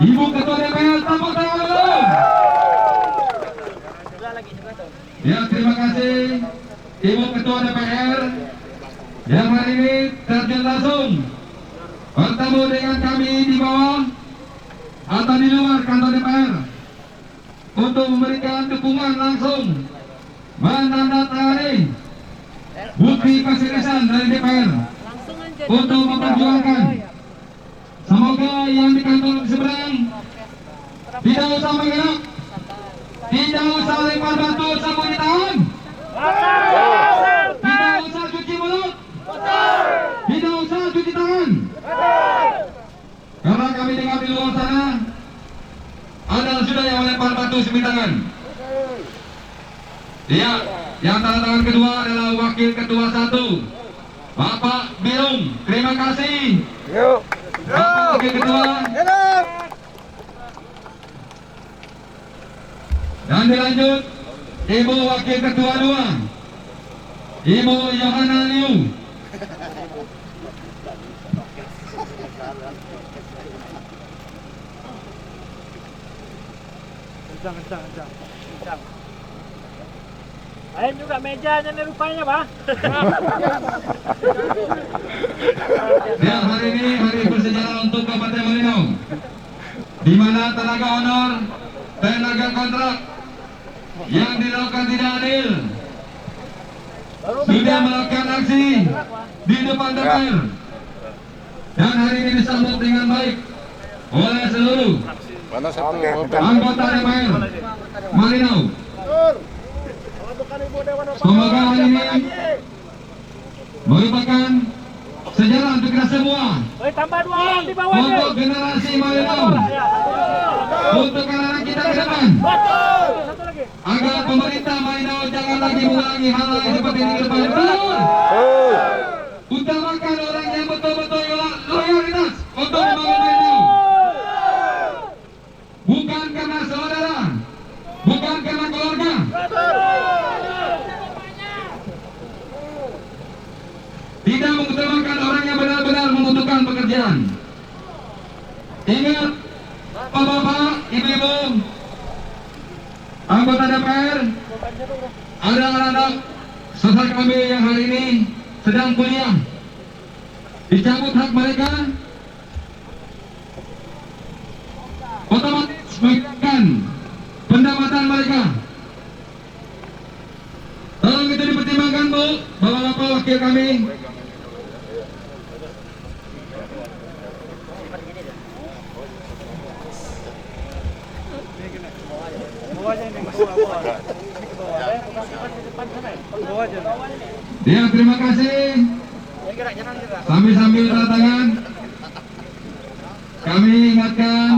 Speaker 1: Ibu Ketua DPR, tepuk tangan dulu. Ya, terima kasih Ibu Ketua DPR yang hari ini terjun langsung bertemu dengan kami di bawah atau di luar kantor DPR untuk memberikan dukungan langsung menandatangani bukti keseriusan dari DPR untuk memperjuangkan. Semoga yang di kantor seberang tidak usah menggerak, tidak usah lempar batu sapu di tangan, tidak usah cuci mulut, tidak usah cuci tangan. Karena kami dengar di luar sana ada sudah yang melempar batu sapu di tangan. Ya, yang tanda tangan kedua adalah Wakil Ketua 1 Bapak Biung. Terima kasih. Bapak Wakil Ketua. Dan dilanjut Ibu Wakil Ketua 2 Ibu Yohana Liu.
Speaker 2: Kencang. Lain juga mejanya nih rupanya, Pak.
Speaker 1: Ya, hari ini hari bersejarah untuk Kabupaten Malinau, di mana tenaga honor, tenaga kontrak yang dilakukan tidak adil sudah melakukan aksi di depan DPR, dan hari ini disambut dengan baik oleh seluruh anggota DPR Malinau. Semoga hari ini merupakan sejarah untuk kita semua,
Speaker 2: Tambah 2 orang di bawah.
Speaker 1: untuk generasi Malinau, untuk anak-anak kita ke depan. agar pemerintah Marinau jangan lagi mengulangi hal yang seperti ini ke depan. Betul. Utamakan orang yang betul-betul loyalitas untuk membangun Marinau. Bukan karena saudara, bukan karena keluarga. Tidak mengutamakan orang yang benar-benar membutuhkan pekerjaan. Ingat, bapak-bapak, ibu-ibu, anggota DPR, ada anak-anak saudara kami yang hari ini sedang kuliah, dicabut hak mereka, otomatis menghilangkan pendapatan mereka. Tolong itu dipertimbangkan, Bu, bapak-bapak wakil kami. Ya, terima kasih. Sambil tanda tangan, kami ingatkan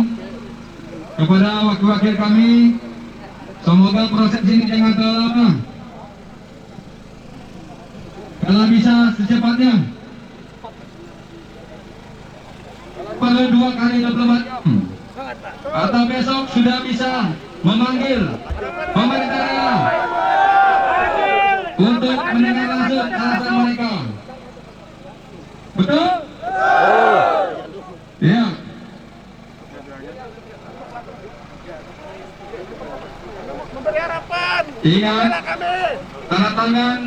Speaker 1: kepada wakil-wakil kami, semoga proses ini jangan terlalu lama. Kalau bisa secepatnya. Perlu 2 kali 24 jam. Atau besok sudah bisa memanggil pemerintah daerah untuk mendengar langsung alasan mereka. Betul? Ya. Ingat, tanda tangan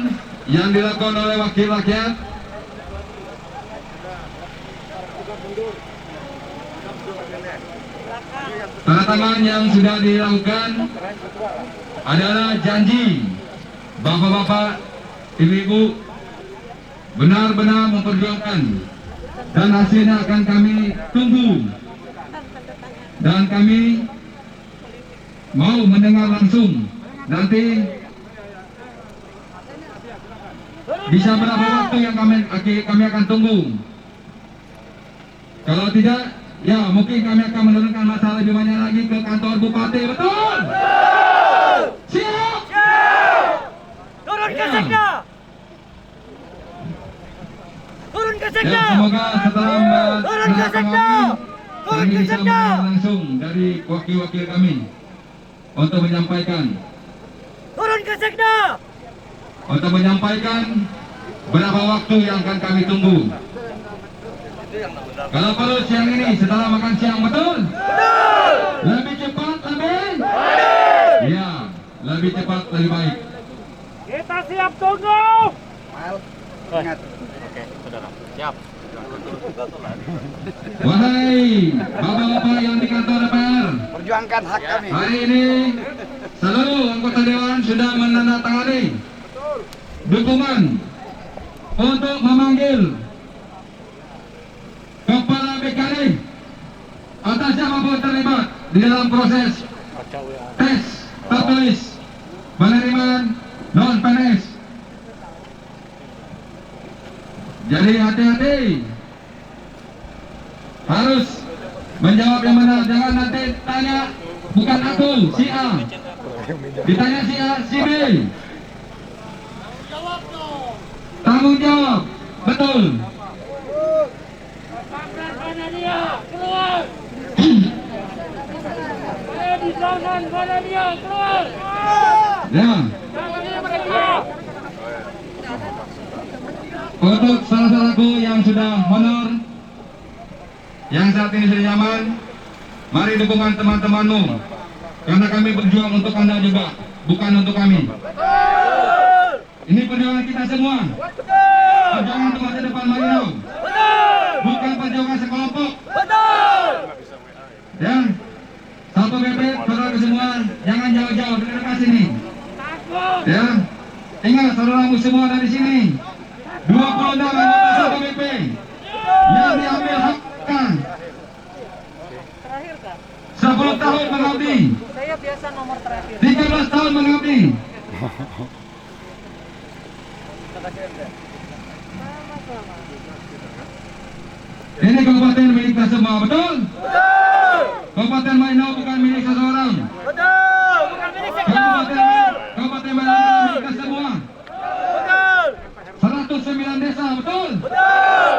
Speaker 1: yang dilakukan oleh wakil rakyat tanda tangan yang sudah dilakukan adalah janji bapak-bapak, ibu-ibu benar-benar memperjuangkan, dan hasilnya akan kami tunggu, dan kami mau mendengar langsung nanti bisa berapa waktu yang kami akan tunggu. Kalau tidak, ya mungkin kami akan menurunkan masa lebih banyak lagi ke kantor bupati. Betul? Siap?
Speaker 8: Turun ke sekda! Turun ke sekda!
Speaker 1: Ya, semoga setelah
Speaker 8: Turun ke sekda! Turun ke
Speaker 1: bisa
Speaker 8: sekda!
Speaker 1: mendengar langsung dari wakil-wakil kami untuk menyampaikan
Speaker 8: Turun ke sekda!
Speaker 1: berapa waktu yang akan kami tunggu. Kalau perlu siang ini setelah makan siang, betul? Betul! Lebih cepat, lebih? Baik! Ya, lebih cepat, lebih baik.
Speaker 8: Kita siap tunggu!
Speaker 2: Ingat. Oke, saudara. Siap.
Speaker 1: Wahai bapak-bapak yang di kantor DPR,
Speaker 2: Perjuangkan hak kami.
Speaker 1: hari ini seluruh anggota Dewan sudah menandatangani dukungan untuk memanggil Kepala BKD atau siapapun terlibat di dalam proses tes tertulis penerimaan non-PNS. Jadi hati-hati, harus menjawab yang benar. Jangan nanti tanya, bukan aku, si A, ditanya si A, si B. Tanggung jawab, betul.
Speaker 8: Mana dia? Keluar! Saya di sana, mana dia? Keluar!
Speaker 1: Ya. Untuk saudaraku yang sudah honor, yang saat ini sudah nyaman, mari dukungan teman-temanmu, karena kami berjuang untuk Anda juga, bukan untuk kami. Ini perjuangan kita semua. Perjuangan untuk masa depan Marinau. Bukan perjuangan sekelompok. Ya, Satpol PP, saudara semua, jangan jauh-jauh dari dekat sini. Ya, ingat saudaramu semua ada di sini. 26 anggota Satpol PP yang diambil haknya. 10 tahun mengabdi.
Speaker 8: Saya biasa nomor terakhir.
Speaker 1: 13 tahun mengabdi. Ini kabupaten milik kita semua, betul? Betul. Kabupaten Marinau bukan milik seseorang.
Speaker 8: Betul, bukan milik sekda.
Speaker 1: Kabupaten 9 desa, betul? Betul.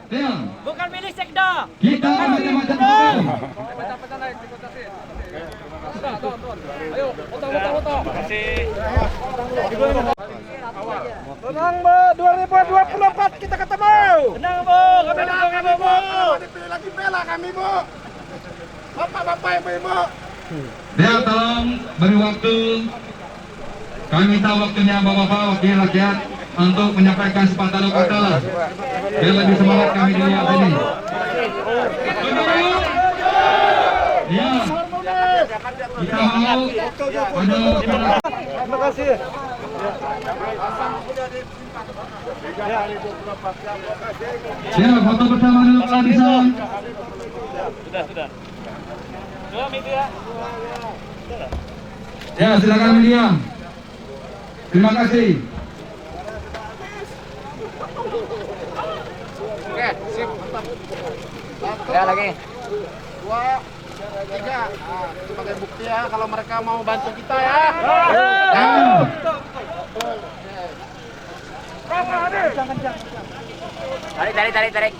Speaker 1: Diam.
Speaker 8: Bukan milik sekda.
Speaker 1: Kita macam-macam betul.
Speaker 8: Ayo, foto.
Speaker 10: Tenang, Bu. 2024 kita ketemu.
Speaker 8: Tenang, Bu. Kami dukung Ibu, Bu.
Speaker 10: Dipilih lagi bela kami, Bu. Bapak-bapak, ibu-ibu.
Speaker 1: Dia tolong beri waktu. Kami minta waktunya Bapak-bapak wakil rakyat untuk menyampaikan sepatah dua kata lah. Biar lebih semangat kami di lihat ini. Ya. Kita mau pada
Speaker 10: Terima kasih.
Speaker 1: ya foto bersama dulu kalau bisa.
Speaker 9: Sudah. Coba media.
Speaker 1: Ya silakan media. Terima kasih.
Speaker 6: Oke, sip, mantap.
Speaker 8: Ya lagi.
Speaker 6: 2, 3. Nah, sebagai bukti ya kalau mereka mau bantu kita ya.
Speaker 8: Tarik.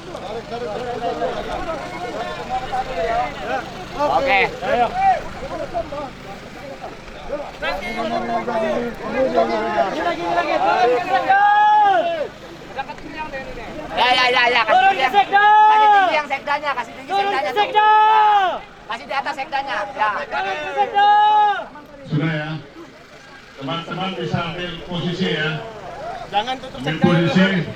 Speaker 8: Oke. Ya. Kasih tinggi yang sekdanya, kasih tinggi sekdanya. Kasih di atas sekdanya. Ya.
Speaker 4: Sudah ya. Teman-teman bisa ambil posisi ya.
Speaker 10: Jangan tutup
Speaker 4: Ambil posisi.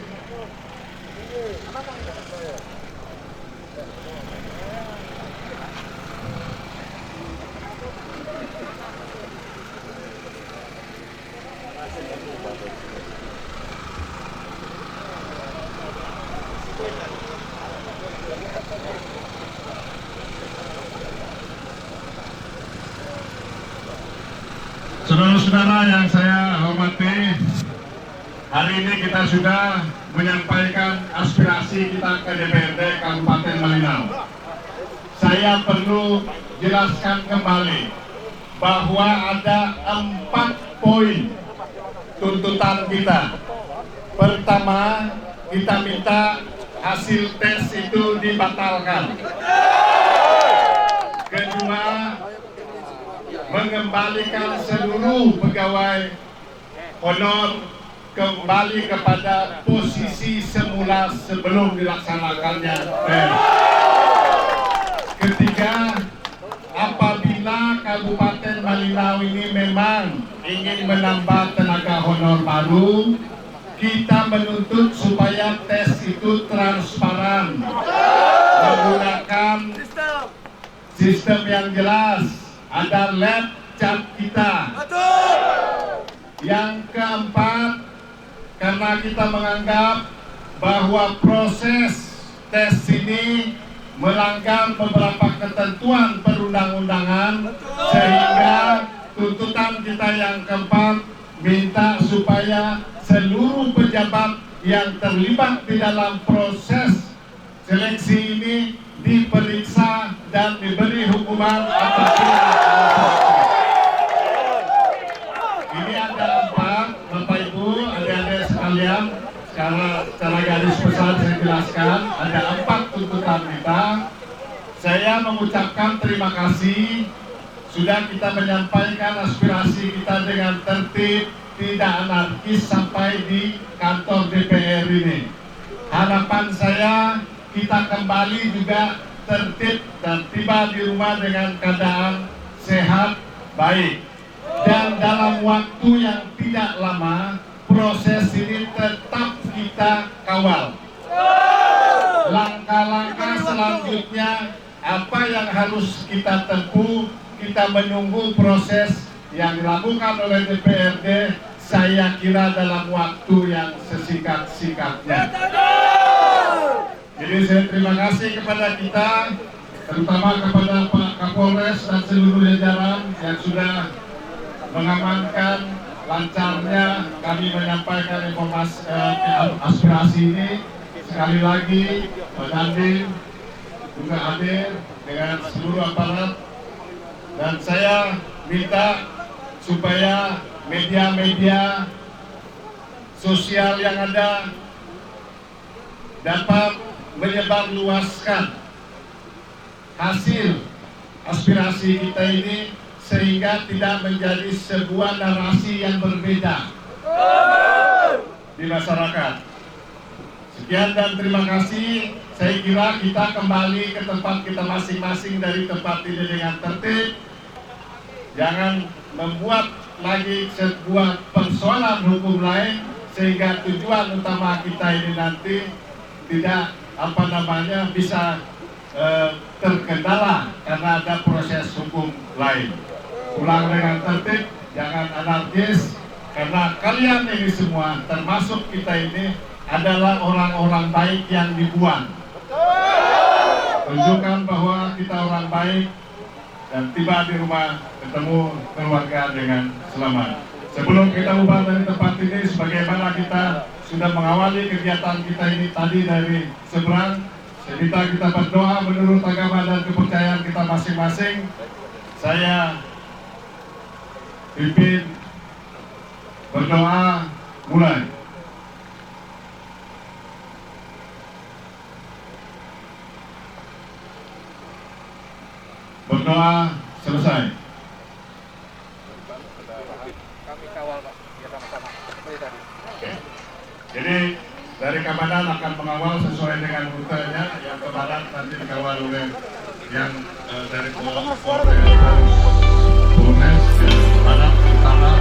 Speaker 4: Saudara-saudara yang saya hormati, hari ini kita sudah menyampaikan aspirasi kita ke DPRD Kabupaten Malinau. Saya perlu jelaskan kembali bahwa ada 4 poin tuntutan kita. Pertama, kita minta hasil tes itu dibatalkan. Kedua, mengembalikan seluruh pegawai honor kembali kepada posisi semula sebelum dilaksanakannya tes. Ketiga, apabila Kabupaten Malinau ini memang ingin menambah tenaga honor baru, kita menuntut supaya tes itu transparan, menggunakan sistem yang jelas, ada lab cap kita. Yang keempat, karena kita menganggap bahwa proses tes ini melanggar beberapa ketentuan perundang-undangan, sehingga tuntutan kita yang keempat minta supaya seluruh pejabat yang terlibat di dalam proses seleksi ini diperiksa dan diberi hukuman atas ini. Ada 4, Bapak Ibu, adik-adik sekalian, secara garis besar saya jelaskan, ada 4 tuntutan kita. Saya mengucapkan terima kasih, sudah kita menyampaikan aspirasi kita dengan tertib, tidak anarkis sampai di kantor DPR ini. Harapan saya kita kembali juga tertib dan tiba di rumah dengan keadaan sehat, baik. Dan dalam waktu yang tidak lama, proses ini tetap kita kawal. Langkah-langkah selanjutnya, apa yang harus kita tempuh, kita menunggu proses yang dilakukan oleh DPRD, saya kira dalam waktu yang sesingkat-singkatnya. Jadi saya terima kasih kepada kita, terutama kepada Pak Kapolres dan seluruh jajaran yang sudah mengamankan lancarnya kami menyampaikan informasi aspirasi ini. Sekali lagi Pak Dandim juga hadir dengan seluruh aparat, dan saya minta supaya media-media sosial yang ada dapat menyebarluaskan hasil aspirasi kita ini sehingga tidak menjadi sebuah narasi yang berbeda di masyarakat. Sekian dan terima kasih. Saya kira kita kembali ke tempat kita masing-masing dari tempat ini dengan tertib. Jangan membuat lagi sebuah persoalan hukum lain sehingga tujuan utama kita ini nanti tidak bisa terkendala karena ada proses hukum lain. Pulang dengan tertib, jangan anarkis, karena kalian ini semua termasuk kita ini adalah orang-orang baik yang dibuang. Tunjukkan bahwa kita orang baik dan tiba di rumah ketemu keluarga dengan selamat. Sebelum kita ubah dari tempat ini, sebagaimana kita sudah mengawali kegiatan kita ini tadi dari seberang, kita berdoa menurut agama dan kepercayaan kita masing-masing. Saya pimpin berdoa, mulai. Berdoa selesai.
Speaker 2: Kami kawal Pak, ya sama-sama. Seperti tadi.
Speaker 4: Jadi dari Kamanan akan mengawal sesuai dengan rutenya. Yang ke barat nanti dikawal oleh yang dari Polres, Polres, Barat, Utara,